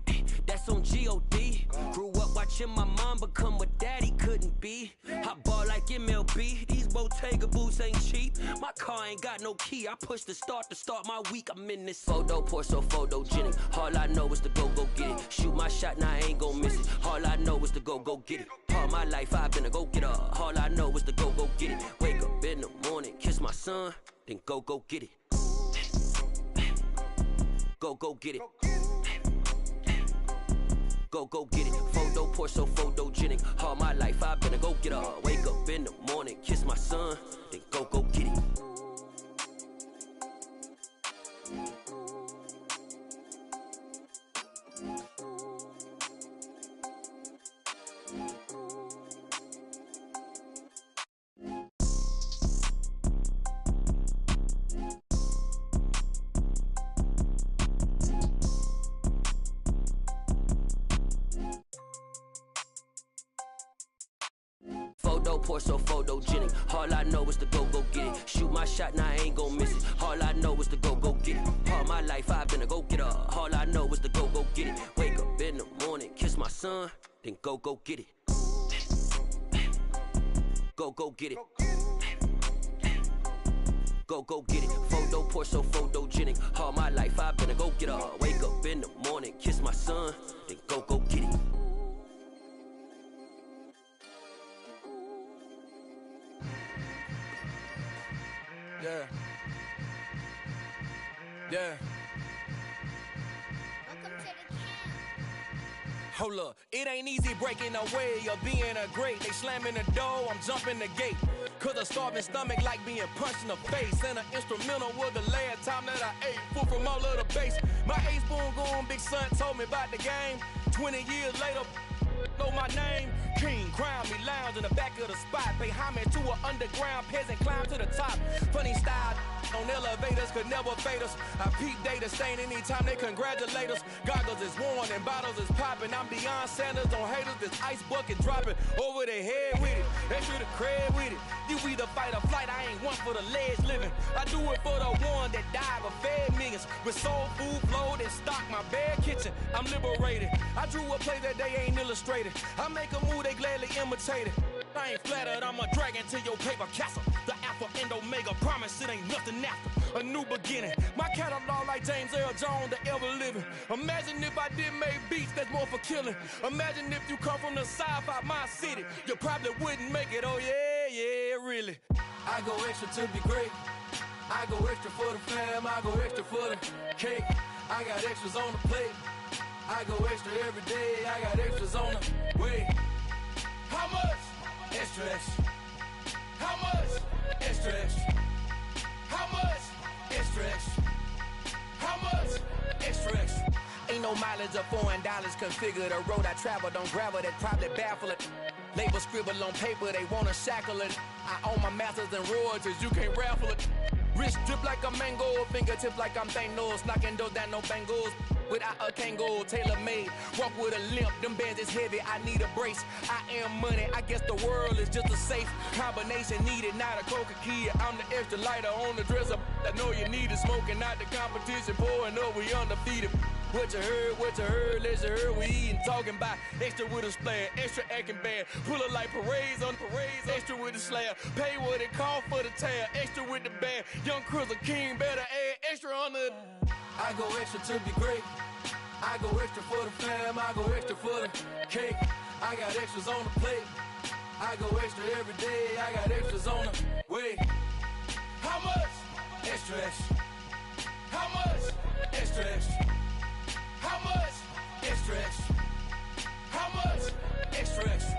that's on G.O.D. Grew up watching my mom become what daddy couldn't be. I ball like MLB, these Bottega boots ain't cheap. My car ain't got no key, I push the start to start my week. I'm in this photo poor, so photogenic. All I know is to go get it. Shoot my shot, now I ain't gon' miss it. All I know is to go get it. All my life I've been a go-getter. All I know is to go get it. Wake up in the morning, kiss my son, then go get it. Go get it. Go get it. Photo poor, so photogenic. All my life I've been a go-getter. Wake up in the morning, kiss my son, then go get it. Photo poor, so photogenic. All I know is to go get it. Shoot my shot, now I ain't gon' miss it. All I know is to go get it. All my life I've been a go-getter. All I know is to go get it. Wake up in the morning, kiss my son, then go get it. Go get it. Go get it. Photo poor, so photogenic. All my life I've been a go-getter. Wake up in the morning, kiss my son, then go get it. Yeah. Hold up, it ain't easy breaking away or being a great. They slamming the door, I'm jumping the gate. Cause a starving stomach like being punched in the face. And an instrumental was the last time that I ate. Food from all of the base. My ace boom goon, big son told me about the game. 20 years later, know my name. King, crown me, lounge in the back of the spot. Pay homage to an underground peasant, climb to the top. Funny style on elevators could never fade us. I peep data stain anytime they congratulate us. Goggles is worn and bottles is popping. I'm beyond Sanders on haters, this ice bucket dropping over their head with it. They should have cred with it. You either fight or flight, I ain't one for the ledge living. I do it for the one that died but fed millions. With soul food flowed and stocked my bare kitchen. I'm liberated. I drew a play that they ain't illustrated. I make a move, they gladly imitate it. I ain't flattered, I'm a dragon to your paper castle. The Alpha and Omega, promise it ain't nothing after. A new beginning. My catalog like James Earl Jones, the ever living. Imagine if I did make beats that's more for killing. Imagine if you come from the sci-fi, my city. You probably wouldn't make it, oh yeah, really. I go extra to be great. I go extra for the fam, I go extra for the cake. I got extras on the plate. I go extra every day, I got extras on the way. How much? Extra, extra. How much? Extra, extra. How much? Extra, extra. How much? Extra, extra. Ain't no mileage of $4 configure the road I travel. Don't gravel, that probably baffle it. Label scribble on paper, they wanna shackle it. I own my masters and royalties, you can't raffle it. Wrist drip like a mango, fingertips like I'm Thanos. Knocking those down, no bangles. Without a Kango, tailor-made. Walk with a limp, them bands is heavy, I need a brace. I am money, I guess the world is just a safe combination needed, not a coca key. I'm the extra lighter on the dresser. I know you need it, smoking out the competition, pouring up, we undefeated. What you heard, let's heard, we eating, talking about extra with a splash, extra acting bad. Pull it like parades on parades, extra with the slab. Pay what it cost for the tab, extra with the band. Young Cruiser King, better add extra on the. I go extra to be great. I go extra for the fam, I go extra for the cake. I got extras on the plate. I go extra every day, I got extras on the way. How much? Extra, extra. How much? Extra, extra. How much? Extra, extra. How much? Extra, extra.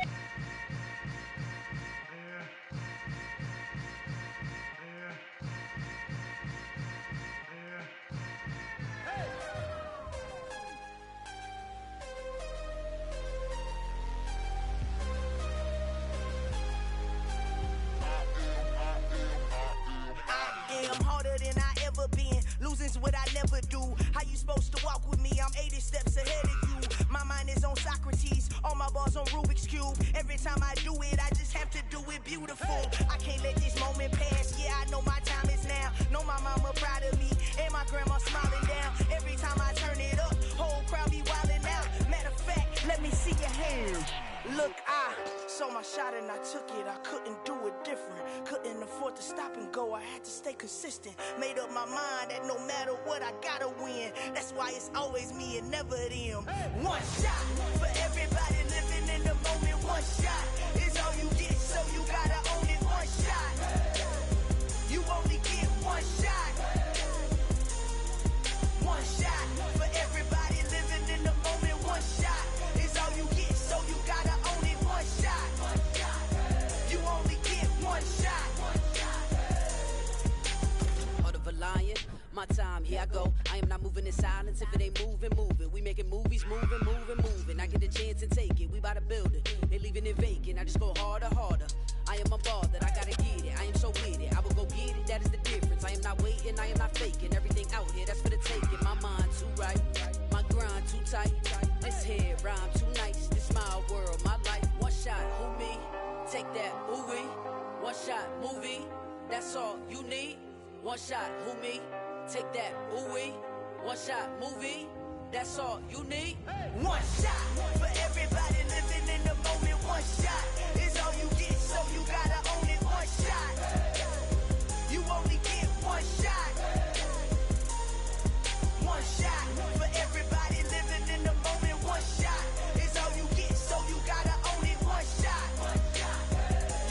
I'm harder than I ever been. Losing's what I never do. How you supposed to walk with me? I'm 80 steps ahead of you. My mind is on Socrates. All my bars on Rubik's Cube. Every time I do it, I just have to do it beautiful. I can't let this moment pass. Yeah, I know my time is now. Know my mama proud of me. And my grandma smiling down. Every time I turn it up, whole crowd be wildin' out. Matter of fact, let me see your hands. Look, I saw my shot and I took it. I couldn't do it different. Couldn't afford to stop and go. I had to stay consistent. Made up my mind that no matter what, I gotta win. That's why it's always me and never them. One shot for everybody living in the moment. One shot is all you get, so you gotta own it. One shot. You only get one shot. One shot for everybody living in the moment. One shot is all you get, so you gotta own it. One shot. You only get one shot. Heart of a lion, my time, here I go. I am not moving in silence. If it ain't moving, moving. We making movies, moving. I get the chance and take it. We bout to build it. They leaving it vacant. I just go harder. I am a ball that I gotta get it. I am so with it. I will go get it. That is the difference. I am not waiting. I am not faking. Everything out here, that's for the taking. My mind too right. My grind too tight. This head rhyme too nice. This my world, my life. One shot, who me? Take that, ooh wee. One shot, movie. That's all you need. One shot, who me? Take that, ooh wee. One shot, movie. That's all you need. One shot for everybody living in the moment. One shot is all you get, so you gotta own it. One shot. You only get one shot. One shot for everybody living in the moment. One shot is all you get, so you gotta own it. One shot.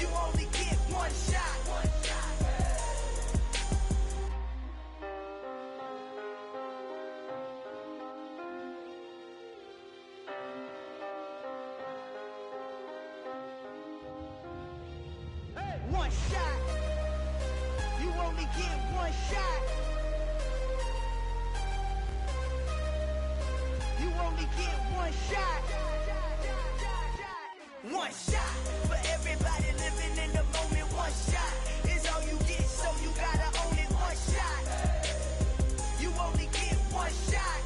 You only get one shot. One shot. You only get one shot. You only get one shot. One shot for everybody living in the moment. One shot is all you get, so you gotta own it. One shot. You only get one shot.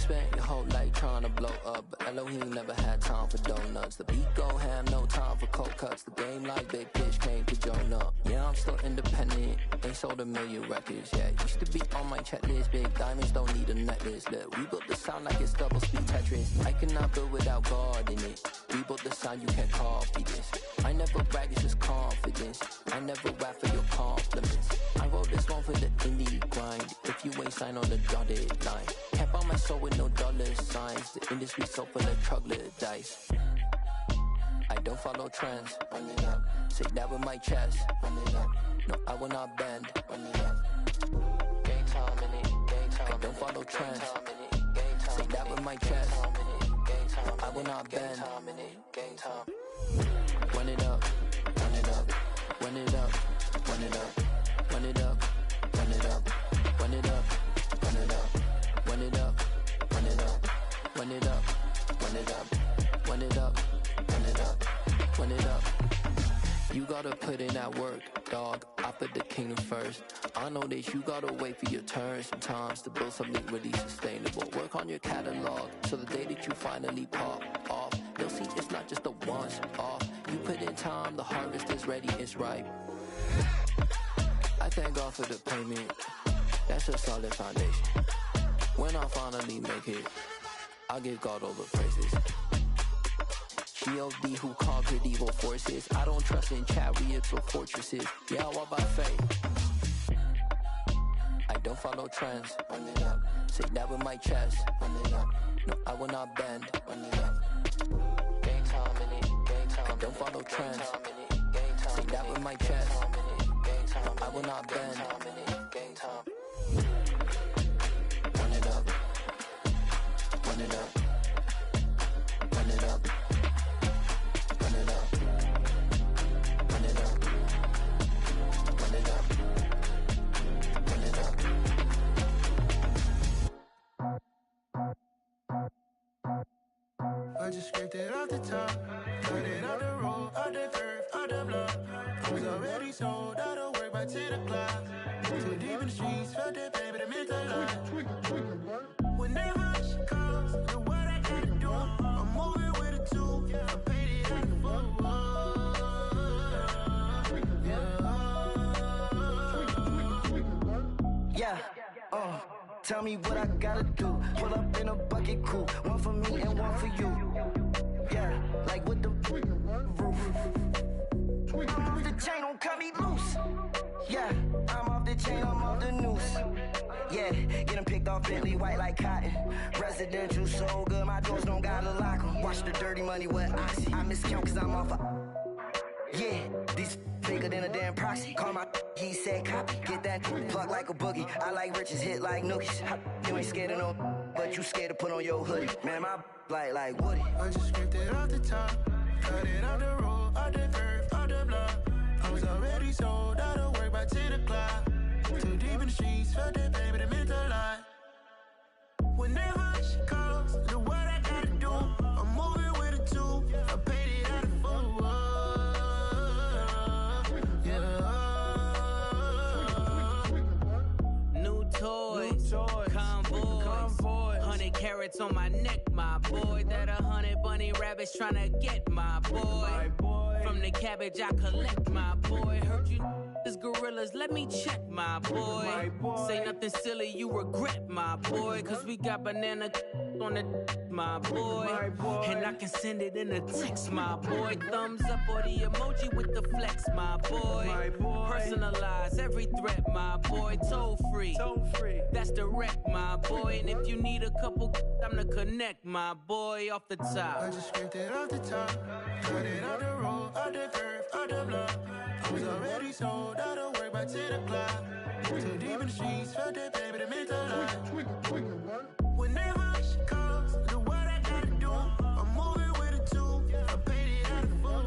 spent your whole life trying to blow up, but Elohim never had time for donuts. The beat gon' have no time for cold cuts. The game like Big Pitch came to join up. Yeah, I'm still independent, ain't sold a million records yet. Used to be on my checklist, big diamonds don't need a necklace. Look, we built the sound like it's double speed Tetris. I cannot build without God in it. We built the sound, you can't copy this. I never brag, it's just confidence. I never rap for your compliments. I wrote this one for the indie grind. If you ain't signed on the dotted line, can't buy my soul with no dollar signs. The industry so full of troglodytes. I don't follow trends. Run it up. Say that with my chest. Run it up. No, I will not bend. Run it up. Game time in it. Game time. I don't follow trends. Say that with my chest. I will not bend. Game time. Run it up. Run it up. Run it up. Run it up. Run it up. Run it up. Run it up. Run it up. Run it up. Run it up. Run it up. Run it up. Run it up. Run it up. Run it up. You gotta put in that work, dog. I put the kingdom first. I know that you gotta wait for your turn sometimes to build something really sustainable. Work on your catalog so the day that you finally pop off, they'll see it's not just a once off. You put in time, the harvest is ready, it's ripe. I thank God for the payment. That's a solid foundation. When I finally make it, I'll give God all the praises. G.O.D. who conquered evil forces. I don't trust in chariots or fortresses. Yeah, I walk by faith. I don't follow trends. Run it up. Say that with my chest. Run it up. No, I will not bend. Run it up. Game time in it. Game time. I don't follow trends. Say that with my chest. I will not bend. Game time. Run it up. Run it up. Run it up. Run it up. Run it up. Run it up. Run it up. I just scraped it off the top, put it on the road, on the curve, on the block. I was already sold out of work by 10 o'clock. Too deep in the streets, felt that baby, the mental lie. Whenever she calls, do what I gotta do. I'm moving with a two, I paid it out the book. Yeah, tell me what I gotta do. Pull up in a bucket crew, one for me and one for you. Yeah, like with the roof. I'm off the chain, don't cut me loose. Yeah, I'm off the chain, I'm off the noose. Yeah, getting picked off Bentley white like cotton. Residential so good, my doors don't gotta lock 'em. Watch the dirty money with oxy. I miscount cause I'm off a... Yeah, these bigger than a damn proxy. Call my he said copy. Get that plug like a boogie. I like riches, hit like nookies. You ain't scared of no, but you scared to put on your hoodie. Man, my like Woody. I just scraped it off the top, cut it on the road, on the curve, on the block. I was already sold out of work by 10 o'clock. Too deep in the streets, felt that baby, the mental lie. Whenever she calls, do what I gotta do. I'm moving with a two, I paid it out of full. New toys, convoy, 100 carats on my neck, my boy. That 100 bunny rabbits tryna get my boy. From the cabbage I collect, my boy. Heard you is gorillas, let me check, my boy. Say nothing silly, you regret, my boy. Cause we got banana on the my boy. And I can send it in a text, my boy. Thumbs up or the emoji with the flex, my boy. Personalize every threat, my boy. Toll free, that's direct, my boy. And if you need a couple, I'm the connect, my boy. Off the top, I just scraped it off the top, cut it on the road, on the curve, on the block. I was already sold out of work by 10 o'clock. Too deep in the streets, felt that baby, the mental lie. Whenever she calls, do what I gotta do. I'm moving with a two, I paid it out of full.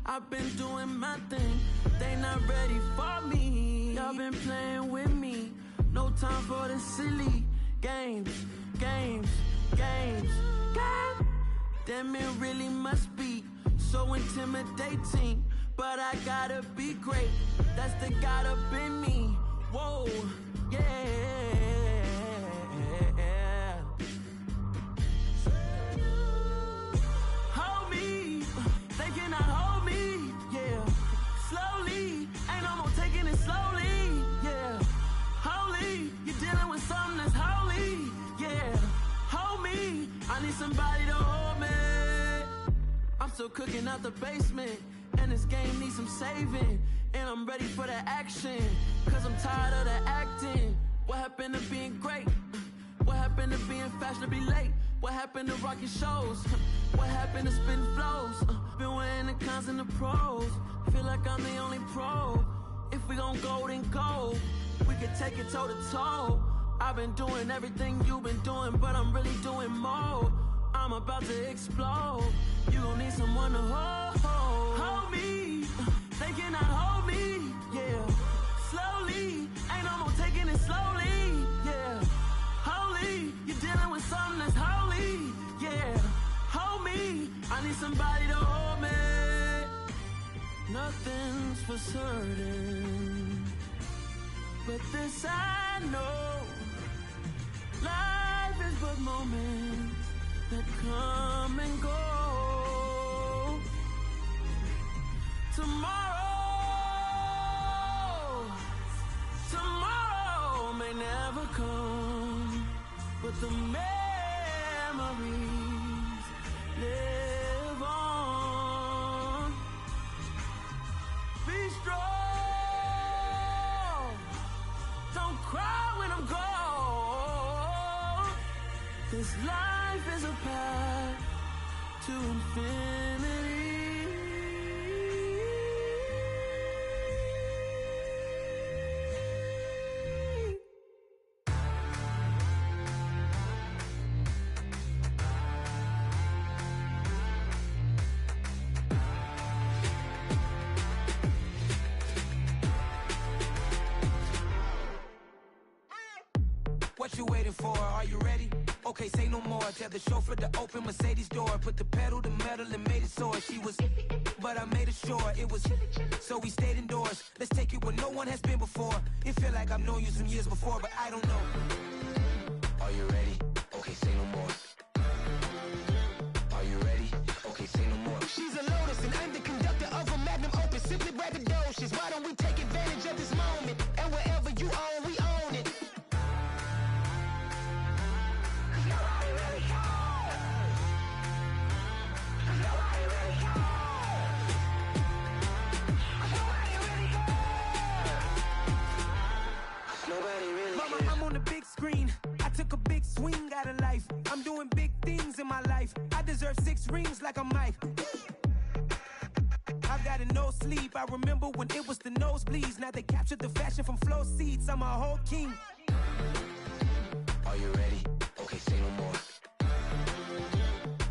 I've been doing my thing. They not ready for me. Y'all been playing with me. No time for the silly games. Damn, it really must be so intimidating. But I gotta be great. That's the God up in me. Whoa, yeah. Hold me, they cannot hold me, yeah. Slowly, ain't no more taking it slowly, yeah. Holy, you're dealing with something that's holy, yeah. Hold me, I need somebody to hold me. I'm still cooking out the basement, and this game needs some saving. And I'm ready for the action, cause I'm tired of the acting. What happened to being great? What happened to being fashionably late? What happened to rocking shows? What happened to spitting flows? Been weighing the cons and the pros. Feel like I'm the only pro. If we gon' go, then go. We could take it toe to toe. I've been doing everything you've been doing, but I'm really doing more. I'm about to explode. You gon' need someone to hold me. They cannot hold me, yeah. Slowly, ain't no more taking it slowly, yeah. Holy, you're dealing with something that's holy, yeah. Hold me, I need somebody to hold me. Nothing's for certain, but this I know. Life is but moments that come and go. Tomorrow may never come, but the memories live on. Be strong, don't cry when I'm gone. This life is a path to infinity. What you waiting for? Are you ready? Okay, say no more. Tell the chauffeur to open Mercedes door. Put the pedal to metal and made it soar. She was, but I made it sure it was. So we stayed indoors. Let's take it where no one has been before. It feel like I've known you some years before, but I don't know. Are you ready? Okay, say no more. Are you ready? Okay, say no more. She's a Lotus and I'm the conductor of a magnum opus. Simply braggadocious. Why don't we take advantage of this moment? And wherever you own, we own it. Mama, I'm on the big screen. I took a big swing out of life. I'm doing big things in my life. I deserve 6 rings like a Mike. I've got no sleep. I remember when it was the nosebleeds. Now they captured the fashion from flow seats. I'm a whole king. Are you ready? Okay, say no more.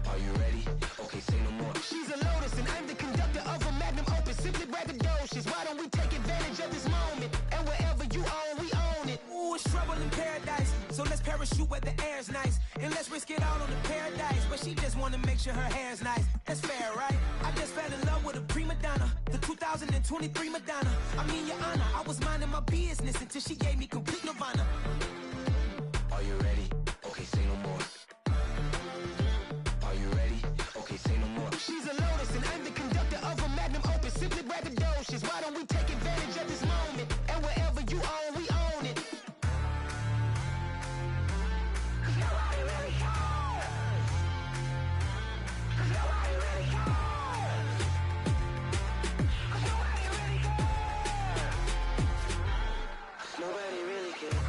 Are you ready? Okay, say no more. She's a Lotus and I'm the conductor of a magnum opus. Simply braggadocious. Why don't we take advantage of this moment? And wherever you own, we own it. Ooh, it's trouble in paradise. So let's parachute where the air's nice. And let's risk it all on the paradise. But she just wanna make sure her hair's nice. That's fair, right? I just fell in love with a prima donna. The 2023 Madonna. I mean, your honor, I was minding my business until she gave me complete nirvana. Are you ready? Okay, say no more. Are you ready? Okay, say no more. She's a Lotus and I'm the conductor of a magnum opus. Simply braggadocious. Why don't we take advantage of this moment? And wherever you own, we own it. Nobody really cares. Nobody really cares. Nobody really cares. Nobody really cares.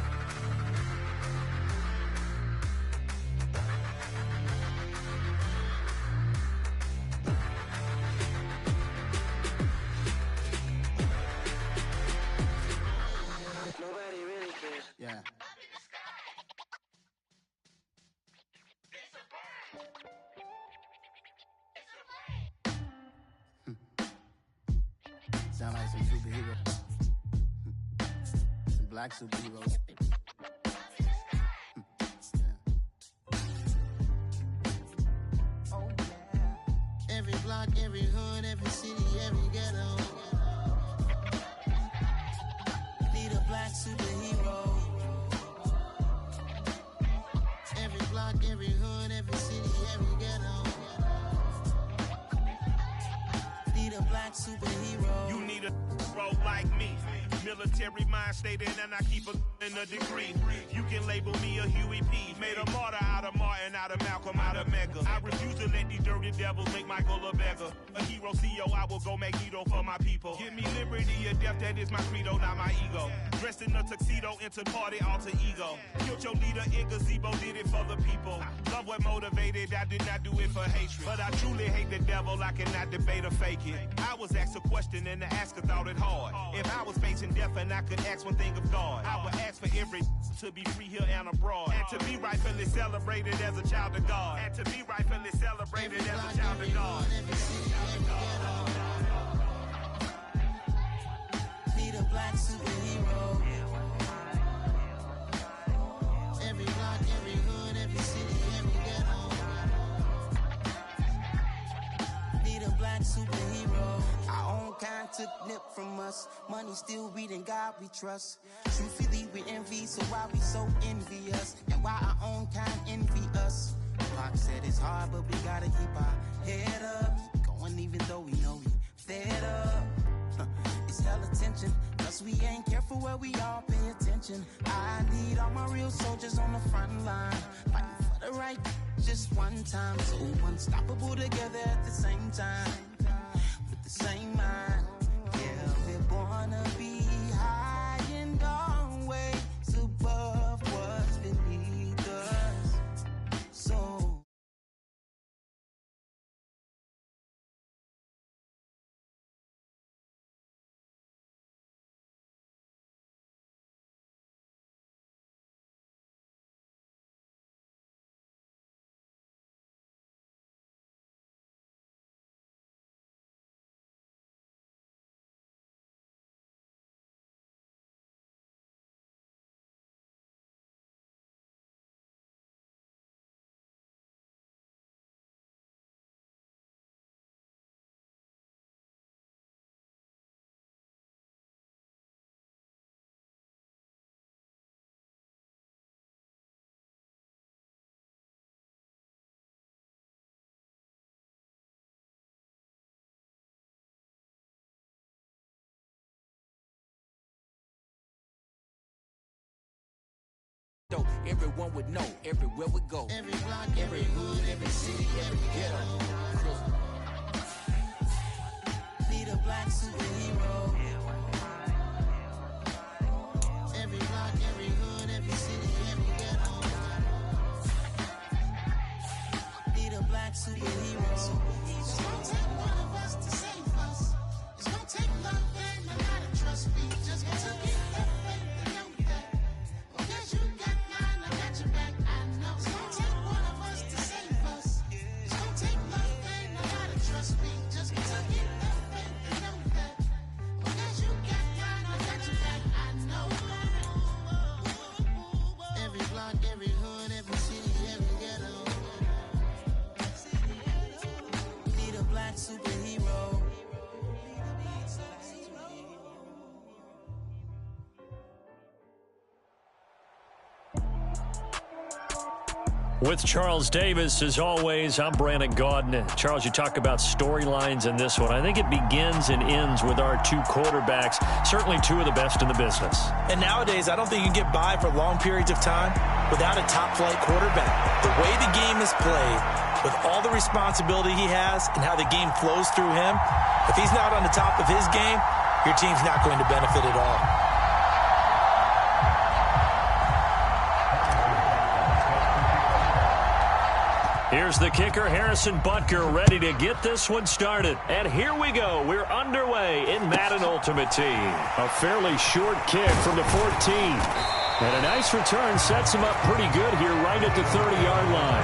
sound like some superheroes. Some black superheroes. Every block, every hood, every city, every ghetto. Need a black superhero. Every block, every hood, every city, every ghetto. Need a black superhero. You need a role like me. Military mind stated, and I keep a degree. You can label me a Huey P. Made a martyr out of Martin, out of Malcolm, out of Mega. I refuse to let these dirty devils make Michael a beggar. A hero CEO, I will go Magneto for my people. Give me liberty or death, that is my credo, not my ego. Dressed in a tuxedo, into party, alter ego. Killed your leader in gazebo, did it for the people. Love what motivated, I did not do it for hatred. But I truly hate the devil, I cannot debate or fake it. I was asked a question and the asker thought it hard. If I was facing death and I could ask one thing of God, I would ask for every to be free here and abroad, and to be rightfully celebrated as a child of God, and to be rightfully celebrated as a child of God. Need a black superhero. Every block, every hood, every city, every ghetto. Need a black superhero. Our own kind took nip from us. Money still reading God we trust. Truthfully we envy, so why we so envious? And why our own kind envy us? Pac said it's hard, but we gotta keep our head up. Going even though we know we fed up. It's hella tension, cause we ain't careful where we all pay attention. I need all my real soldiers on the front line, fighting for the right just one time. So unstoppable together at the same time, with the same mind. Yeah, we're born to be high and always above what's beneath us. So everyone would know, everywhere we go. Every block, every hood, every city, every ghetto. Need a black superhero. Every block, every hood, every city, every ghetto. Need a black superhero. It's gonna take one of us to save us. It's gonna take love and a lot of trust. We just gotta get that faith and know that. Because you got mine, I got your back, I know. It's gonna take one of us to save us. It's gonna take love and a lot of trust. We just gotta get that faith and know that. Because you got mine, I got your back, I know. Every block, every hood, every city, every ghetto. Need a black superhero. With Charles Davis, as always, I'm Brandon Gaudin. Charles, you talk about storylines in this one. I think it begins and ends with our two quarterbacks, certainly two of the best in the business. And nowadays, I don't think you can get by for long periods of time without a top-flight quarterback. The way the game is played, with all the responsibility he has and how the game flows through him, if he's not on the top of his game, your team's not going to benefit at all. Here's the kicker, Harrison Butker, ready to get this one started. And here we go. We're underway in Madden Ultimate Team. A fairly short kick from the 14. And a nice return sets him up pretty good here right at the 30-yard line.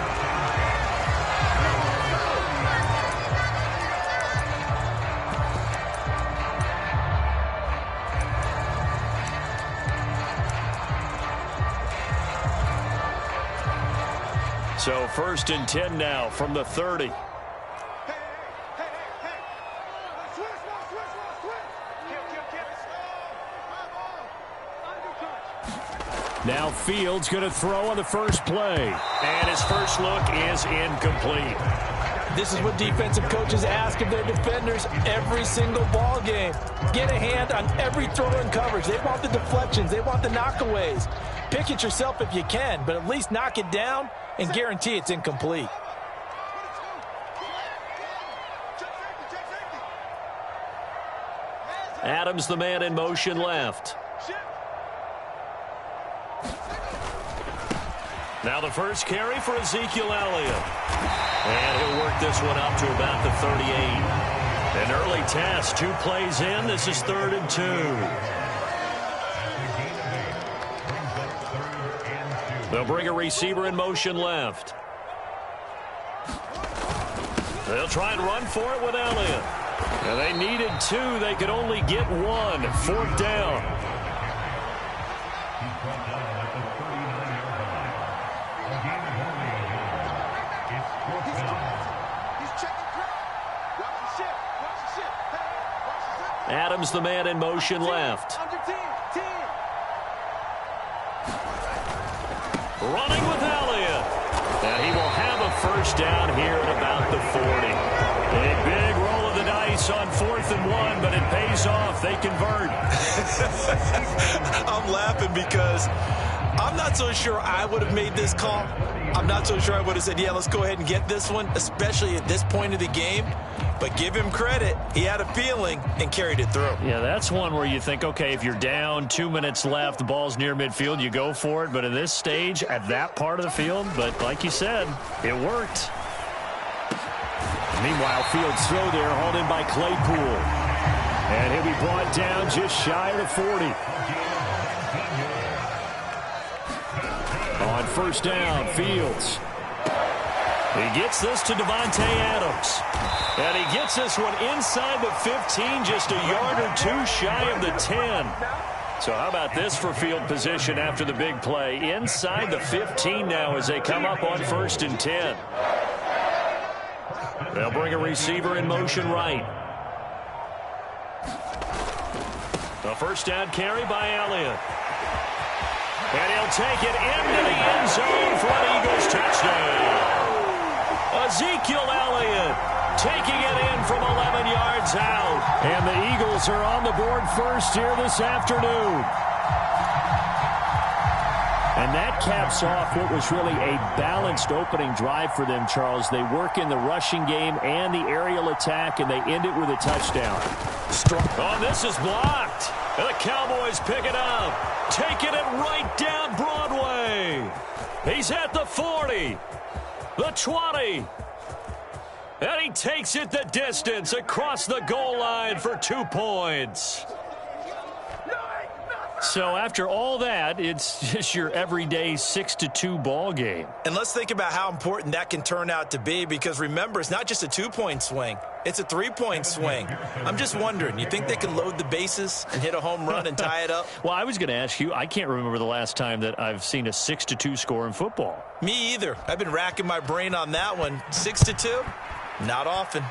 So 1st and 10 now from the 30. Now Fields going to throw on the first play. And his first look is incomplete. This is what defensive coaches ask of their defenders every single ball game. Get a hand on every throw in coverage. They want the deflections. They want the knockaways. Pick it yourself if you can, but at least knock it down and guarantee it's incomplete. Adams, the man in motion left. Now the first carry for Ezekiel Elliott. And he'll work this one up to about the 38. An early test, 2 plays in. This is 3rd and 2. They'll bring a receiver in motion left. They'll try and run for it with Elliott. And they needed 2. They could only get 1. 4th down. Adams, the man in motion left. Running with Elliott. And he will have a first down here at about the 40. A big roll of the dice on 4th and 1, but it pays off. They convert. I'm laughing because I'm not so sure I would have made this call. I'm not so sure I would have said, yeah, let's go ahead and get this one, especially at this point of the game. But give him credit. He had a feeling and carried it through. Yeah, that's one where you think, okay, if you're down, 2 minutes left, the ball's near midfield, you go for it. But at this stage, at that part of the field, but like you said, it worked. Meanwhile, Fields' throw there, hauled in by Claypool. And he'll be brought down just shy of the 40. On 1st down, Fields. He gets this to Devontae Adams. And he gets this one inside the 15, just a yard or 2 shy of the 10. So how about this for field position after the big play? Inside the 15 now as they come up on 1st and 10. They'll bring a receiver in motion right. The first down carry by Elliott. And he'll take it into the end zone for an Eagles touchdown. Ezekiel Elliott taking it in from 11 yards out. And the Eagles are on the board first here this afternoon. And that caps off what was really a balanced opening drive for them, Charles. They work in the rushing game and the aerial attack, and they end it with a touchdown. Oh, this is blocked. And the Cowboys pick it up. Taking it right down Broadway. He's at the 40. The 20. And he takes it the distance across the goal line for 2 points. So after all that, it's just your everyday 6-2 ball game. And let's think about how important that can turn out to be, because remember, it's not just a 2-point swing. It's a 3-point swing. I'm just wondering, you think they can load the bases and hit a home run and tie it up? Well, I was going to ask you, I can't remember the last time that I've seen a 6-2 score in football. Me either. I've been racking my brain on that one. 6-2? Not often.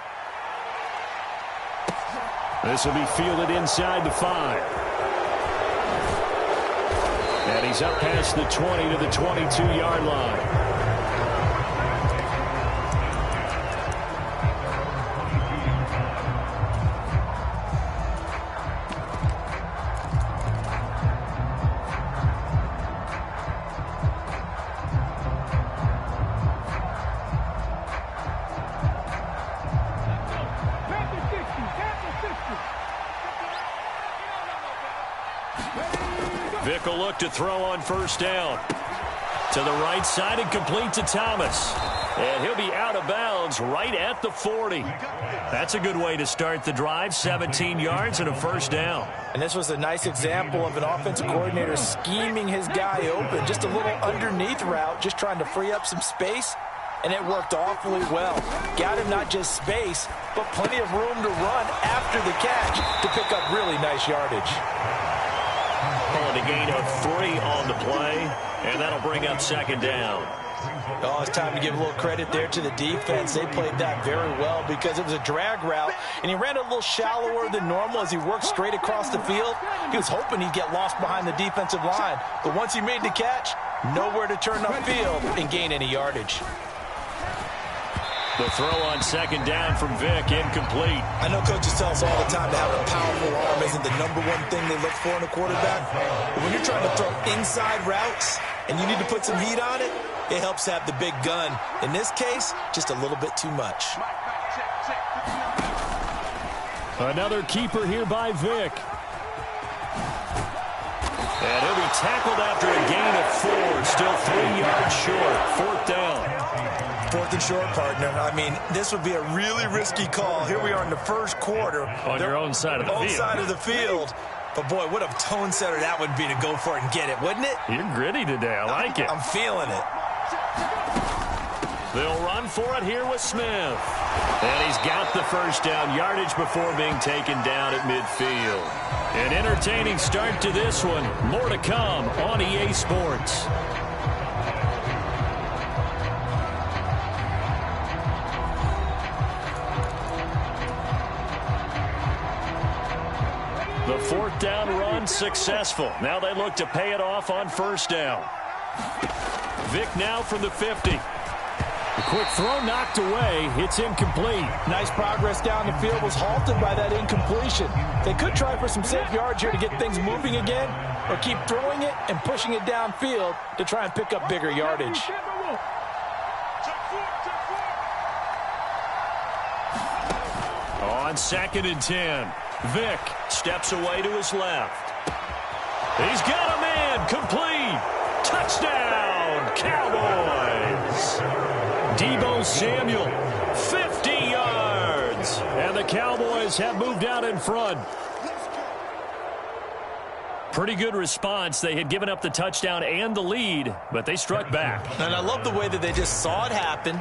This will be fielded inside the 5. And he's up past the 20 to the 22-yard line. Vick will look to throw on 1st down. To the right side and complete to Thomas. And he'll be out of bounds right at the 40. That's a good way to start the drive. 17 yards and a 1st down. And this was a nice example of an offensive coordinator scheming his guy open. Just a little underneath route, just trying to free up some space. And it worked awfully well. Got him not just space, but plenty of room to run after the catch to pick up really nice yardage. Calling a gain of 3 on the play, and that'll bring up 2nd down. Oh, it's time to give a little credit there to the defense. They played that very well because it was a drag route, and he ran a little shallower than normal as he worked straight across the field. He was hoping he'd get lost behind the defensive line, but once he made the catch, nowhere to turn upfield and gain any yardage. The throw on second down from Vic, incomplete. I know coaches tell us all the time that having a powerful arm isn't the #1 thing they look for in a quarterback. But when you're trying to throw inside routes and you need to put some heat on it, it helps have the big gun. In this case, just a little bit too much. Another keeper here by Vic. And he'll be tackled after a gain of 4. Still 3 yards short. 4th down. 4th and short, partner. I mean, this would be a really risky call. Here we are in the first quarter. On your own side of the field. Own side of the field. But, boy, what a tone setter that would be to go for it and get it, wouldn't it? You're gritty today. I like it. I'm feeling it. They'll run for it here with Smith. And he's got the first down yardage before being taken down at midfield. An entertaining start to this one. More to come on EA Sports. The 4th down run successful. Now they look to pay it off on first down. Vic now from the 50. The quick throw knocked away. It's incomplete. Nice progress down the field was halted by that incompletion. They could try for some safe yards here to get things moving again, or keep throwing it and pushing it downfield to try and pick up bigger yardage. On 2nd and 10, Vic steps away to his left. He's got a man. Complete. Touchdown, Cowboys. Deebo Samuel, 50 yards. And the Cowboys have moved out in front. Pretty good response. They had given up the touchdown and the lead, but they struck back. And I love the way that they just saw it happen,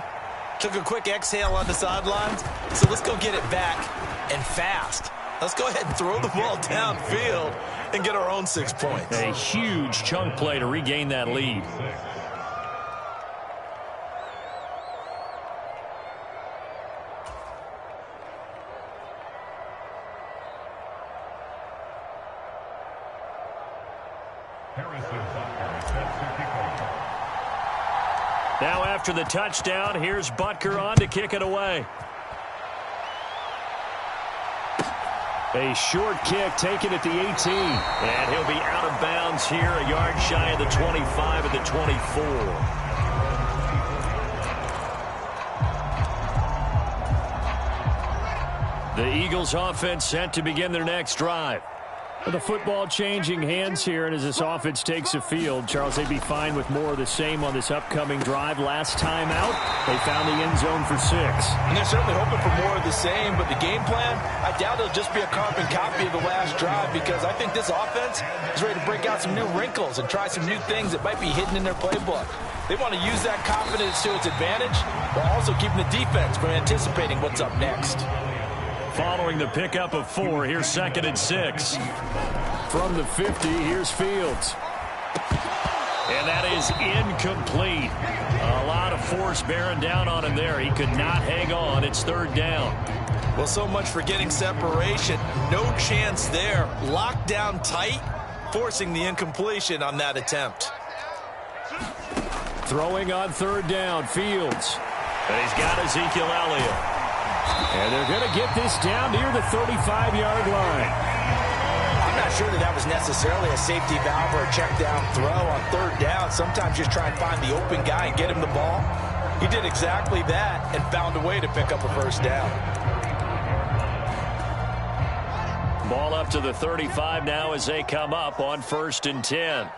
took a quick exhale on the sidelines. So let's go get it back, and fast. Let's go ahead and throw the ball downfield and get our own 6 points. A huge chunk play to regain that lead. Now after the touchdown, here's Butker on to kick it away. A short kick taken at the 18. And he'll be out of bounds here, a yard shy of the 25 at the 24. The Eagles offense set to begin their next drive. The football changing hands here, and as this offense takes the field, Charles, they'd be fine with more of the same on this upcoming drive. Last time out, they found the end zone for 6. And they're certainly hoping for more of the same, but the game plan, I doubt it'll just be a carbon copy of the last drive, because I think this offense is ready to break out some new wrinkles and try some new things that might be hidden in their playbook. They want to use that confidence to its advantage, while also keeping the defense from anticipating what's up next. Following the pickup of 4, here's 2nd and 6. From the 50, here's Fields. And that is incomplete. A lot of force bearing down on him there. He could not hang on. It's 3rd down. Well, so much for getting separation. No chance there. Locked down tight, forcing the incompletion on that attempt. Throwing on 3rd down, Fields. And he's got Ezekiel Elliott. And they're going to get this down near the 35-yard line. I'm not sure that was necessarily a safety valve or a check down throw on 3rd down. Sometimes just try and find the open guy and get him the ball. He did exactly that and found a way to pick up a 1st down. Ball up to the 35 now as they come up on 1st and 10.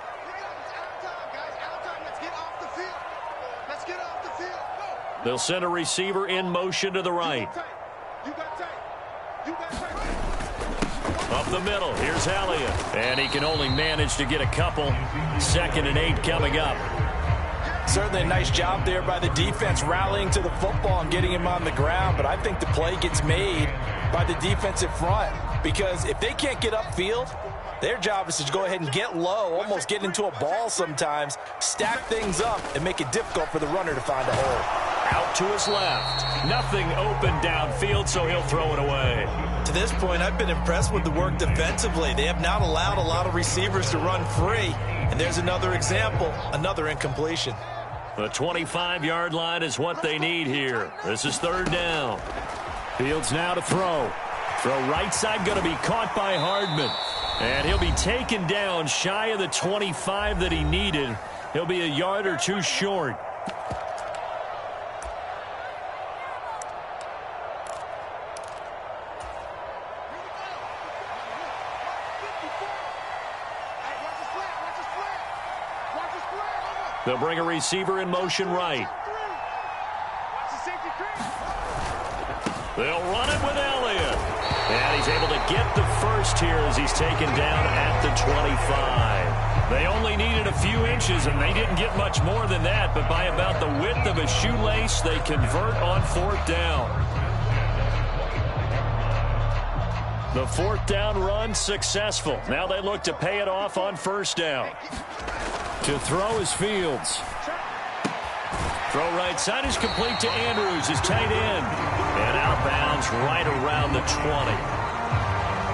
They'll send a receiver in motion to the right. Up the middle, here's Elliott. And he can only manage to get a couple. 2nd and 8 coming up. Certainly a nice job there by the defense rallying to the football and getting him on the ground. But I think the play gets made by the defensive front. Because if they can't get upfield, Their job is to go ahead and get low, almost get into a ball sometimes, stack things up, and make it difficult for the runner to find a hole. Out to his left. Nothing open downfield, so he'll throw it away. To this point, I've been impressed with the work defensively. They have not allowed a lot of receivers to run free. And there's another example, another incompletion. The 25-yard line is what they need here. This is third down. Fields now to throw. Throw right side, going to be caught by Hardman. And he'll be taken down shy of the 25 that he needed. He'll be a yard or two short. They'll bring a receiver in motion right. They'll run it with Elliott. And he's able to get the first here as he's taken down at the 25. They only needed a few inches, and they didn't get much more than that. But by about the width of a shoelace, they convert on fourth down. The fourth down run successful. Now they look to pay it off on first down. To throw is Fields. Throw right side is complete to Andrews, his tight end. And outbounds right around the 20.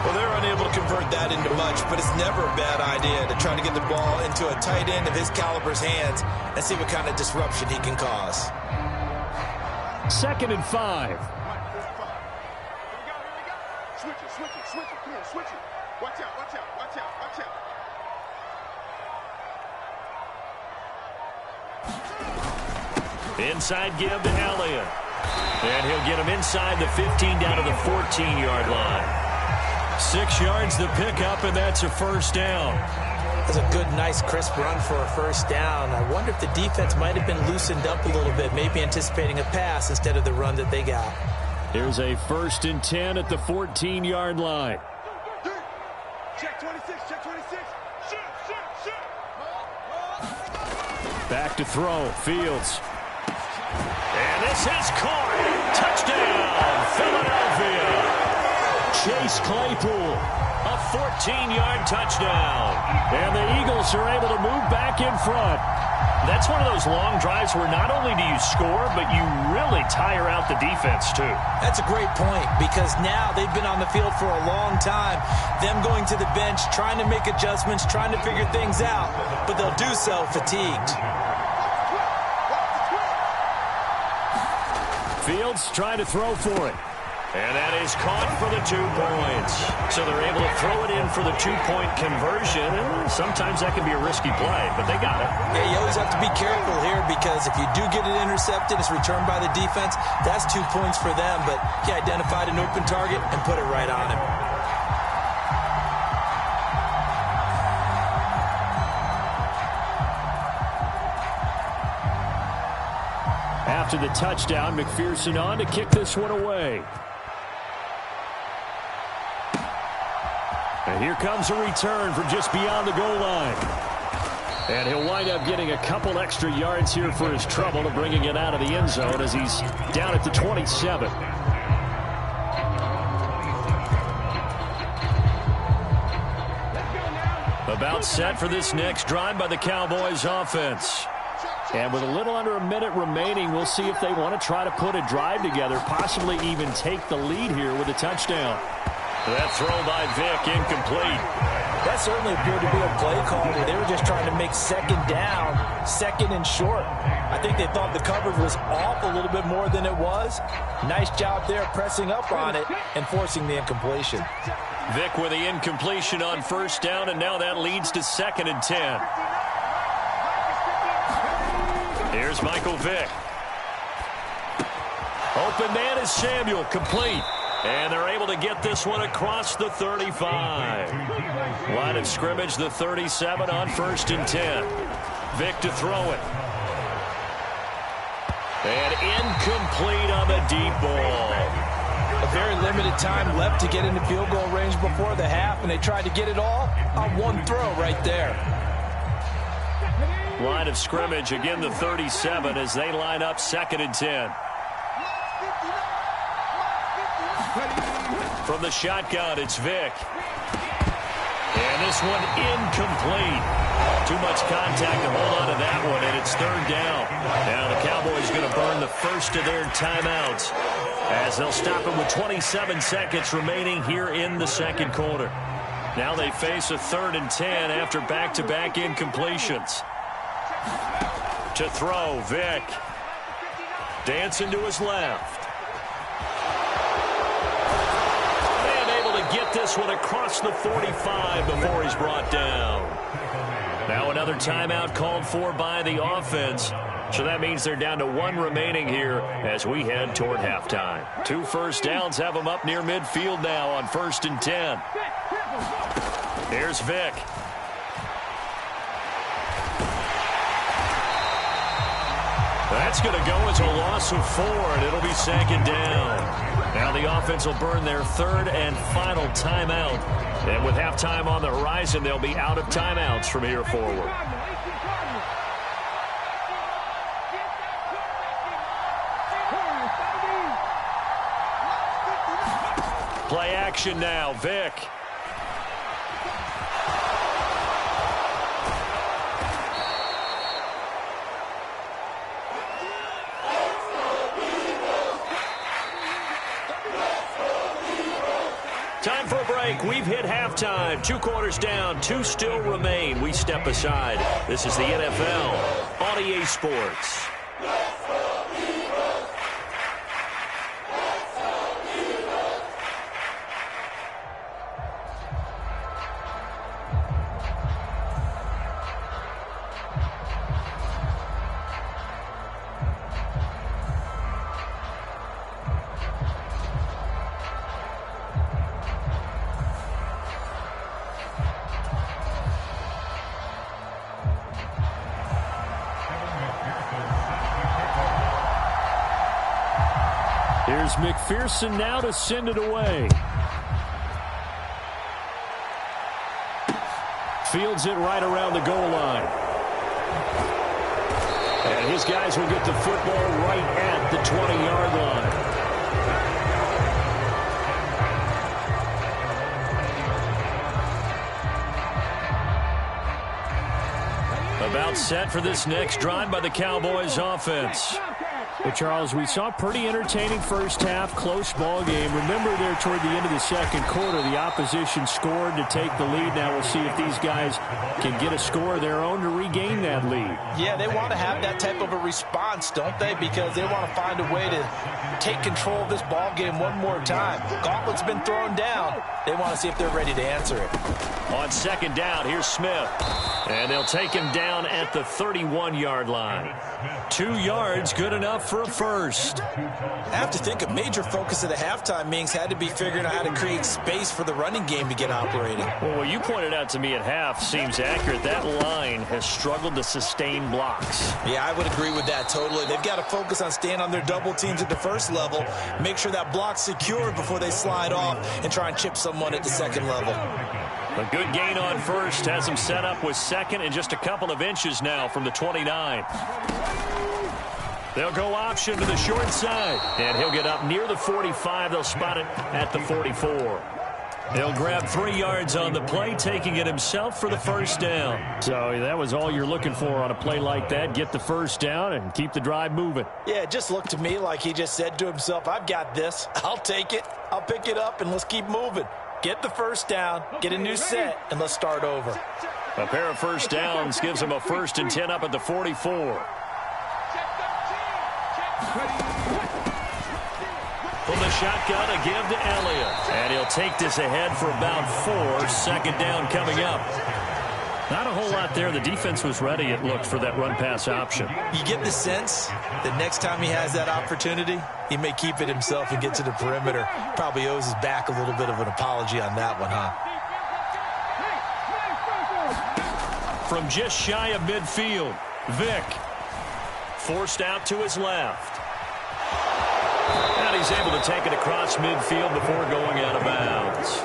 Well, they're unable to convert that into much, but it's never a bad idea to try to get the ball into a tight end of his caliber's hands and see what kind of disruption he can cause. 2nd and 5. Switch it. Come on, switch it. Watch out. Inside give to Elliott. And he'll get him inside the 15 down to the 14-yard line. 6 yards the pickup, and that's a first down. That's a good, nice, crisp run for a first down. I wonder if the defense might have been loosened up a little bit, maybe anticipating a pass instead of the run that they got. Here's a 1st and 10 at the 14-yard line. Check 26. Shoot. Back to throw. Fields. And this is caught. Touchdown, Philadelphia. Chase Claypool, a 14-yard touchdown. And the Eagles are able to move back in front. That's one of those long drives where not only do you score, but you really tire out the defense, too. That's a great point, because now they've been on the field for a long time. Them going to the bench, trying to make adjustments, trying to figure things out, but they'll do so fatigued. Fields trying to throw for it. And that is caught for the 2 points. So they're able to throw it in for the 2-point conversion. And sometimes that can be a risky play, but they got it. Yeah, you always have to be careful here, because if you do get it intercepted, it's returned by the defense. That's 2 points for them, but he identified an open target and put it right on him. After the touchdown, McPherson on to kick this one away. And here comes a return from just beyond the goal line. And he'll wind up getting a couple extra yards here for his trouble to bringing it out of the end zone as he's down at the 27. About set for this next drive by the Cowboys offense. And with a little under a minute remaining, we'll see if they want to try to put a drive together, possibly even take the lead here with a touchdown. That throw by Vick incomplete. That certainly appeared to be a play call where they were just trying to make second down, 2nd and short. I think they thought the coverage was off a little bit more than it was. Nice job there pressing up on it and forcing the incompletion. Vick with the incompletion on first down, and now that leads to 2nd and 10. Here's Michael Vick. Open man is Samuel, complete. And they're able to get this one across the 35. Line of scrimmage, the 37 on 1st and 10. Vick to throw it. And incomplete on the deep ball. A very limited time left to get into field goal range before the half, and they tried to get it all on one throw right there. Line of scrimmage, again the 37 as they line up 2nd and 10. From the shotgun, it's Vick. And this one incomplete. Too much contact to hold on to that one, and it's third down. Now the Cowboys going to burn the first of their timeouts as they'll stop it with 27 seconds remaining here in the second quarter. Now they face a 3rd and 10 after back-to-back incompletions. To throw, Vick. Dancing to his left. And able to get this one across the 45 before he's brought down. Now another timeout called for by the offense. So that means they're down to 1 remaining here as we head toward halftime. 2 first downs have them up near midfield now on 1st and 10. Here's Vick. That's going to go as a loss of 4, and it'll be 2nd down. Now the offense will burn their 3rd and final timeout. And with halftime on the horizon, they'll be out of timeouts from here forward. Play action now, Vick. Time for a break. We've hit halftime. 2 quarters down. 2 still remain. We step aside. This is the NFL on EA Sports. Here's McPherson now to send it away. Fields it right around the goal line. And his guys will get the football right at the 20-yard line. About set for this next drive by the Cowboys offense. Well, Charles, we saw a pretty entertaining first half, close ball game. Remember there toward the end of the second quarter, the opposition scored to take the lead. Now we'll see if these guys can get a score of their own to regain that lead. Yeah, they want to have that type of a response, don't they? Because they want to find a way to take control of this ball game one more time. Gauntlet's been thrown down. They want to see if they're ready to answer it. On 2nd down, here's Smith. And they'll take him down at the 31-yard line. 2 yards, good enough for a first. I have to think a major focus of the halftime meetings had to be figuring out how to create space for the running game to get operating. Well, what you pointed out to me at half seems accurate. That line has struggled to sustain blocks. Yeah, I would agree with that totally. They've got to focus on staying on their double teams at the first level, make sure that block's secured before they slide off and try and chip someone at the second level. A good gain on first has him set up with 2nd and just a couple of inches now from the 29. They'll go option to the short side, and he'll get up near the 45. They'll spot it at the 44. He'll grab 3 yards on the play, taking it himself for the first down. So that was all you're looking for on a play like that. Get the first down and keep the drive moving. Yeah, it just looked to me like he just said to himself, I've got this. I'll take it. I'll pick it up, and let's keep moving. Get the first down, get a new set, and let's start over. A pair of first downs gives him a 1st and 10 up at the 44. From the shotgun, a give to Elliott. And he'll take this ahead for about 4. 2nd down coming up. Not a whole lot there. The defense was ready, it looked, for that run-pass option. You get the sense that next time he has that opportunity, he may keep it himself and get to the perimeter. Probably owes his back a little bit of an apology on that one, huh? From just shy of midfield, Vick forced out to his left. And he's able to take it across midfield before going out of bounds.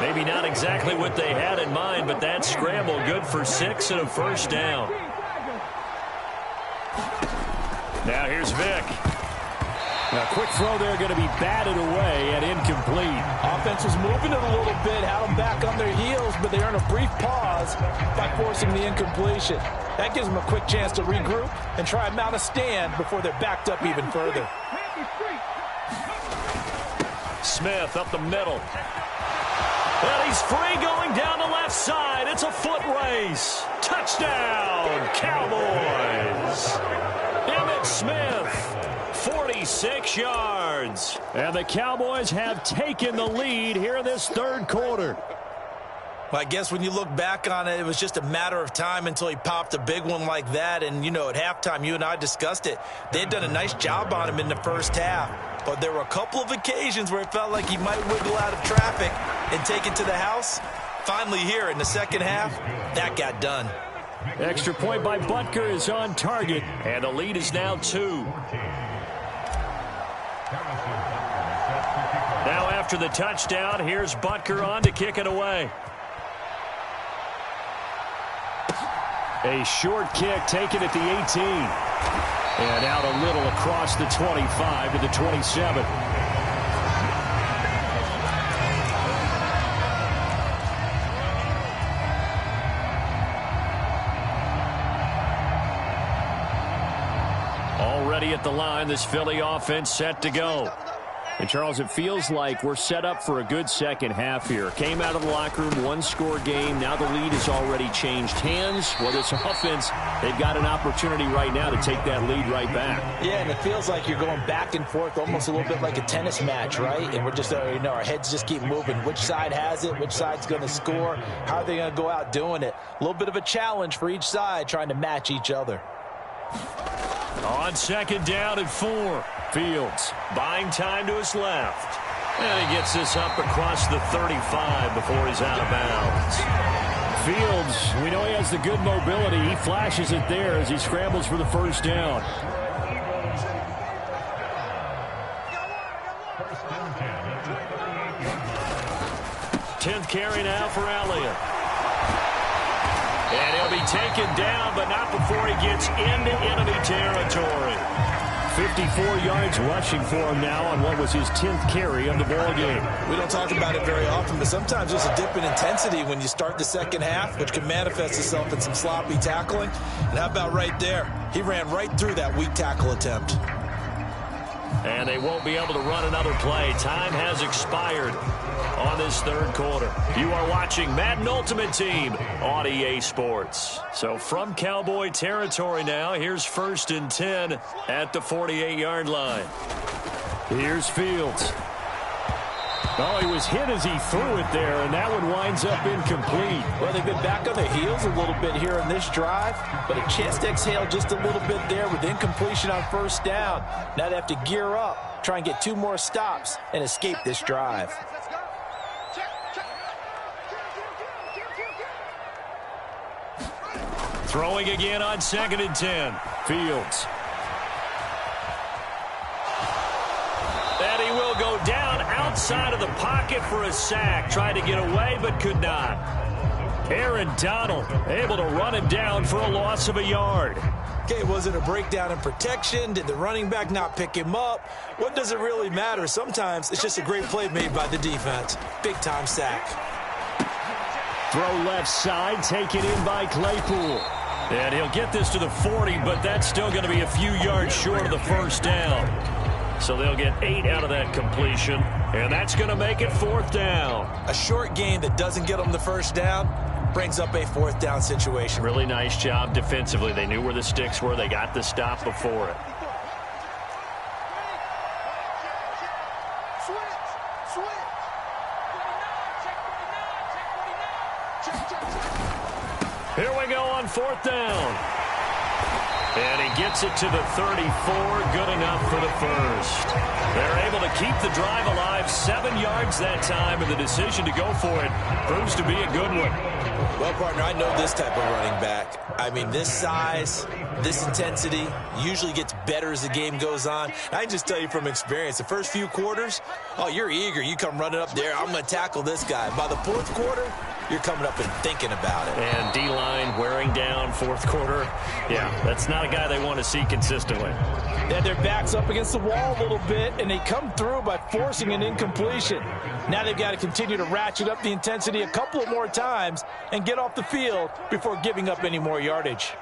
Maybe not exactly what they had in mind, but that scramble good for 6 and a first down. Now here's Vick. A quick throw there going to be batted away and incomplete. Offense was moving it a little bit, had them back on their heels, but they earned a brief pause by forcing the incompletion. That gives them a quick chance to regroup and try and mount a stand before they're backed up even further. Smith up the middle. And he's free going down the left side. It's a foot race. Touchdown, Cowboys. Emmitt Smith. 46 yards. And the Cowboys have taken the lead here in this third quarter. Well, I guess when you look back on it, it was just a matter of time until he popped a big one like that. And, you know, at halftime, you and I discussed it. They had done a nice job on him in the first half. But there were a couple of occasions where it felt like he might wiggle out of traffic and take it to the house. Finally here in the second half, that got done. Extra point by Butker is on target. And the lead is now 2. Now after the touchdown, here's Butker on to kick it away. A short kick taken at the 18. And out a little across the 25 to the 27. Already at the line, this Philly offense set to go. And, Charles, it feels like we're set up for a good second half here. Came out of the locker room, one-score game. Now the lead has already changed hands. Well, this offense, they've got an opportunity right now to take that lead right back. Yeah, and it feels like you're going back and forth almost a little bit like a tennis match, right? And we're just, you know, our heads just keep moving. Which side has it? Which side's going to score? How are they going to go out doing it? A little bit of a challenge for each side trying to match each other. On second down and 4. Fields buying time to his left. And he gets this up across the 35 before he's out of bounds. Fields, we know he has the good mobility. He flashes it there as he scrambles for the first down. Tenth carry now for Elliott. And he'll be taken down, but not before he gets into enemy territory. 54 yards rushing for him now on what was his 10th carry of the ball game. We don't talk about it very often, but sometimes there's a dip in intensity when you start the second half, which can manifest itself in some sloppy tackling. And how about right there? He ran right through that weak tackle attempt. And they won't be able to run another play. Time has expired on this third quarter. You are watching Madden Ultimate Team on EA Sports. So from Cowboy territory now, here's 1st and 10 at the 48-yard line. Here's Fields. Oh, he was hit as he threw it there, and that one winds up incomplete. Well, they've been back on their heels a little bit here in this drive, but a chance to exhale just a little bit there with incompletion on first down. Now they have to gear up, try and get 2 more stops, and escape this drive. Throwing again on 2nd and 10. Fields. And he will go down outside of the pocket for a sack. Tried to get away, but could not. Aaron Donald able to run it down for a loss of a yard. Okay, was it a breakdown in protection? Did the running back not pick him up? What does it really matter? Sometimes it's just a great play made by the defense. Big-time sack. Throw left side, taken in by Claypool. And he'll get this to the 40, but that's still going to be a few yards short of the first down. So they'll get 8 out of that completion, and that's going to make it 4th down. A short gain that doesn't get them the first down brings up a 4th down situation. Really nice job defensively. They knew where the sticks were. They got the stop before it. Here we go on 4th down. And he gets it to the 34. Good enough for the first. They're able to keep the drive alive. 7 yards that time, and the decision to go for it proves to be a good one. Well, partner, I know this type of running back. I mean, this size, this intensity usually gets better as the game goes on. I can just tell you from experience, the first few quarters, oh, you're eager. You come running up there. I'm going to tackle this guy. By the 4th quarter, you're coming up and thinking about it. And D-line wearing down fourth quarter. Yeah, that's not a guy they want to see consistently. They had their backs up against the wall a little bit, and they come through by forcing an incompletion. Now they've got to continue to ratchet up the intensity a couple of more times and get off the field before giving up any more yardage.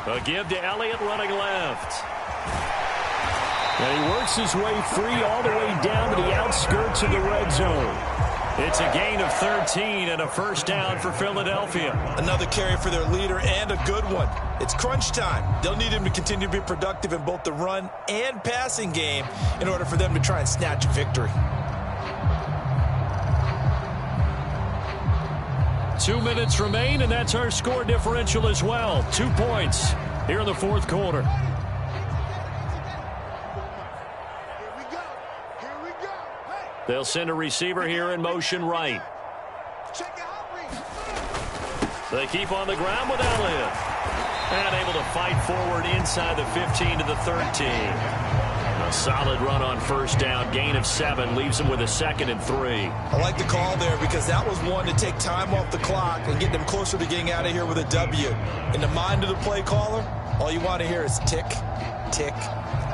A give to Elliott running left. And he works his way free all the way down to the outskirts of the red zone. It's a gain of 13 and a first down for Philadelphia. Another carry for their leader and a good one. It's crunch time. They'll need him to continue to be productive in both the run and passing game in order for them to try and snatch a victory. 2 minutes remain, and that's our score differential as well. 2 points here in the fourth quarter. They'll send a receiver here in motion right. They keep on the ground with Elliott. And able to fight forward inside the 15 to the 13. A solid run on first down. Gain of 7 leaves them with a 2nd and 3. I like the call there because that was one to take time off the clock and get them closer to getting out of here with a W. In the mind of the play caller, all you want to hear is tick, tick,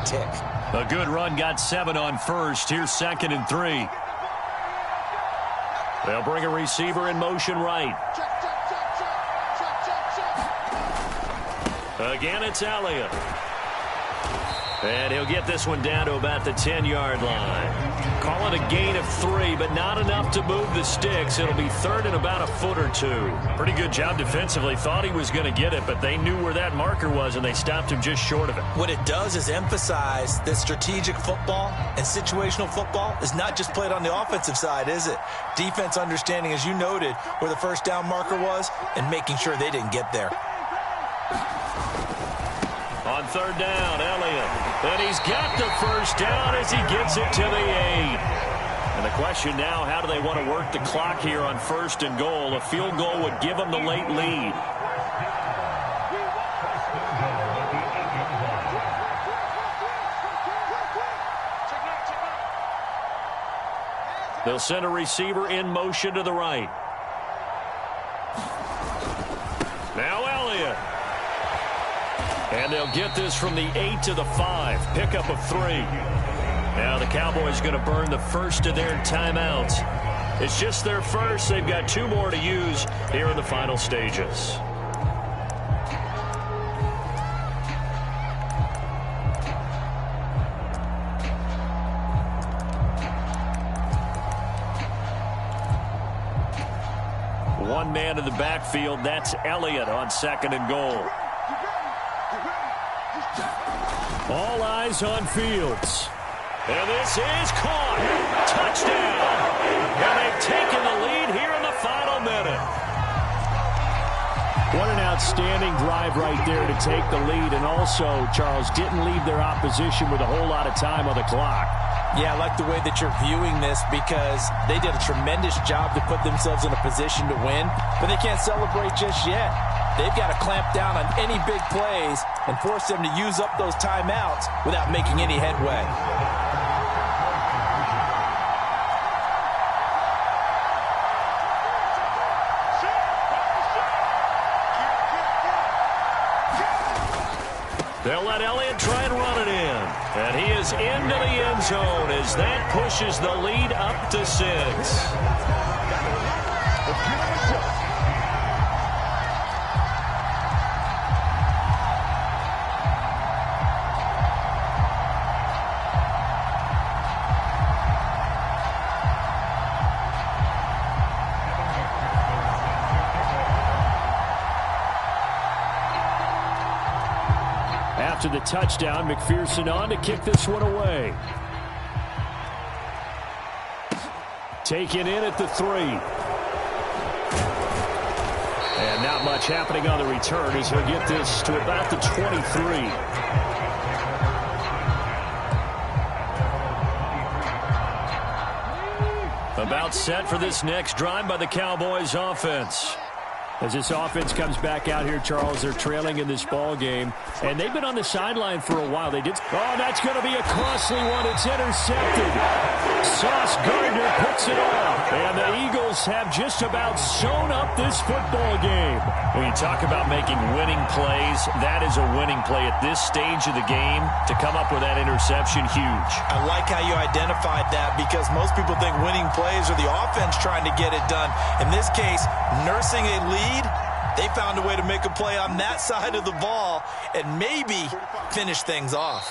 tick. A good run got 7 on first. Here's 2nd and 3. They'll bring a receiver in motion right. Again, it's Elliott. And he'll get this one down to about the 10-yard line. Call it a gain of 3, but not enough to move the sticks. It'll be 3rd and about a foot or 2. Pretty good job defensively. Thought he was going to get it, but they knew where that marker was, and they stopped him just short of it. What it does is emphasize that strategic football and situational football is not just played on the offensive side, is it? Defense understanding, as you noted, where the first down marker was and making sure they didn't get there. On 3rd down, Elliott. And he's got the first down as he gets it to the 8. And the question now, how do they want to work the clock here on 1st and goal? A field goal would give them the late lead. They'll send a receiver in motion to the right. Now Elliott. And they'll get this from the 8 to the 5. Pickup of 3. Now the Cowboys going to burn the first of their timeouts. It's just their first. They've got 2 more to use here in the final stages. One man in the backfield. That's Elliott on 2nd and goal. All eyes on Fields. And this is caught. Touchdown. And they've taken the lead here in the final minute. What an outstanding drive right there to take the lead. And also, Charles, didn't leave their opposition with a whole lot of time on the clock. Yeah, I like the way that you're viewing this because they did a tremendous job to put themselves in a position to win, but they can't celebrate just yet. They've got to clamp down on any big plays and force them to use up those timeouts without making any headway. They'll let Elliott try and run it in. And he is into the end zone as that pushes the lead up to 6. After the touchdown, McPherson on to kick this one away. Taken in at the 3. And not much happening on the return as he'll get this to about the 23. About set for this next drive by the Cowboys offense. As this offense comes back out here, Charles, they're trailing in this ball game, and they've been on the sideline for a while. Oh, that's going to be a costly one. It's intercepted. Sauce Gardner puts it off, and the Eagles have just about sewn up this football game. When you talk about making winning plays, that is a winning play at this stage of the game. To come up with that interception, huge. I like how you identified that, because most people think winning plays are the offense trying to get it done. In this case, nursing a lead, they found a way to make a play on that side of the ball and maybe finish things off.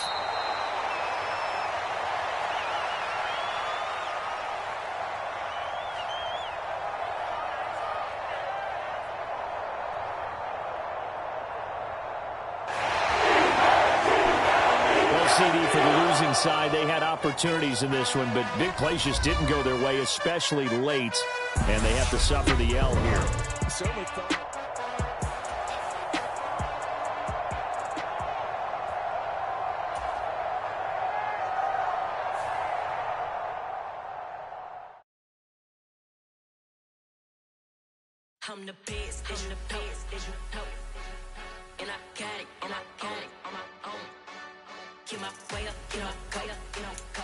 CD for the losing side. They had opportunities in this one, but big plays just didn't go their way, especially late, and they have to suffer the L here. I'm the best, I'm the best, as you know. And I got it, and I got it on my own. Get my way up, get my way up, get on go.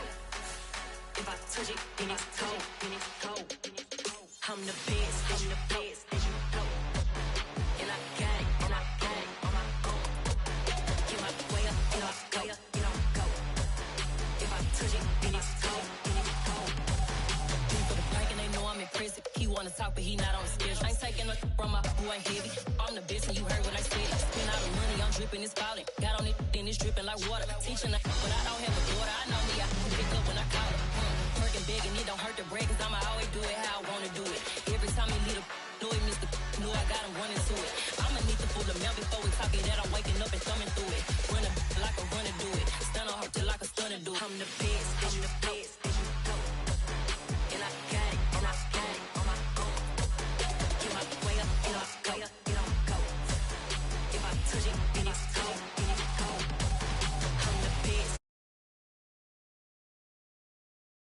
If I touch it, then it's cold, then it's cold. I'm the best, I'm the best, as you know. And I got it, and I got it on my own. Get my way up, get my way up, get on go. If I touch it, then it's cold, then it's cold. For the plank and they know I'm in prison. He wanna talk, but he not on the schedule. I ain't taking no from my boy heavy. I'm the best, and you heard what I said. Spend all the money, I'm dripping, it's falling. Got on it, then it's dripping like water. Teaching her, but I don't have a daughter. I know me, I pick up when I call her. Working big, and it don't hurt the break, cause I'ma always do it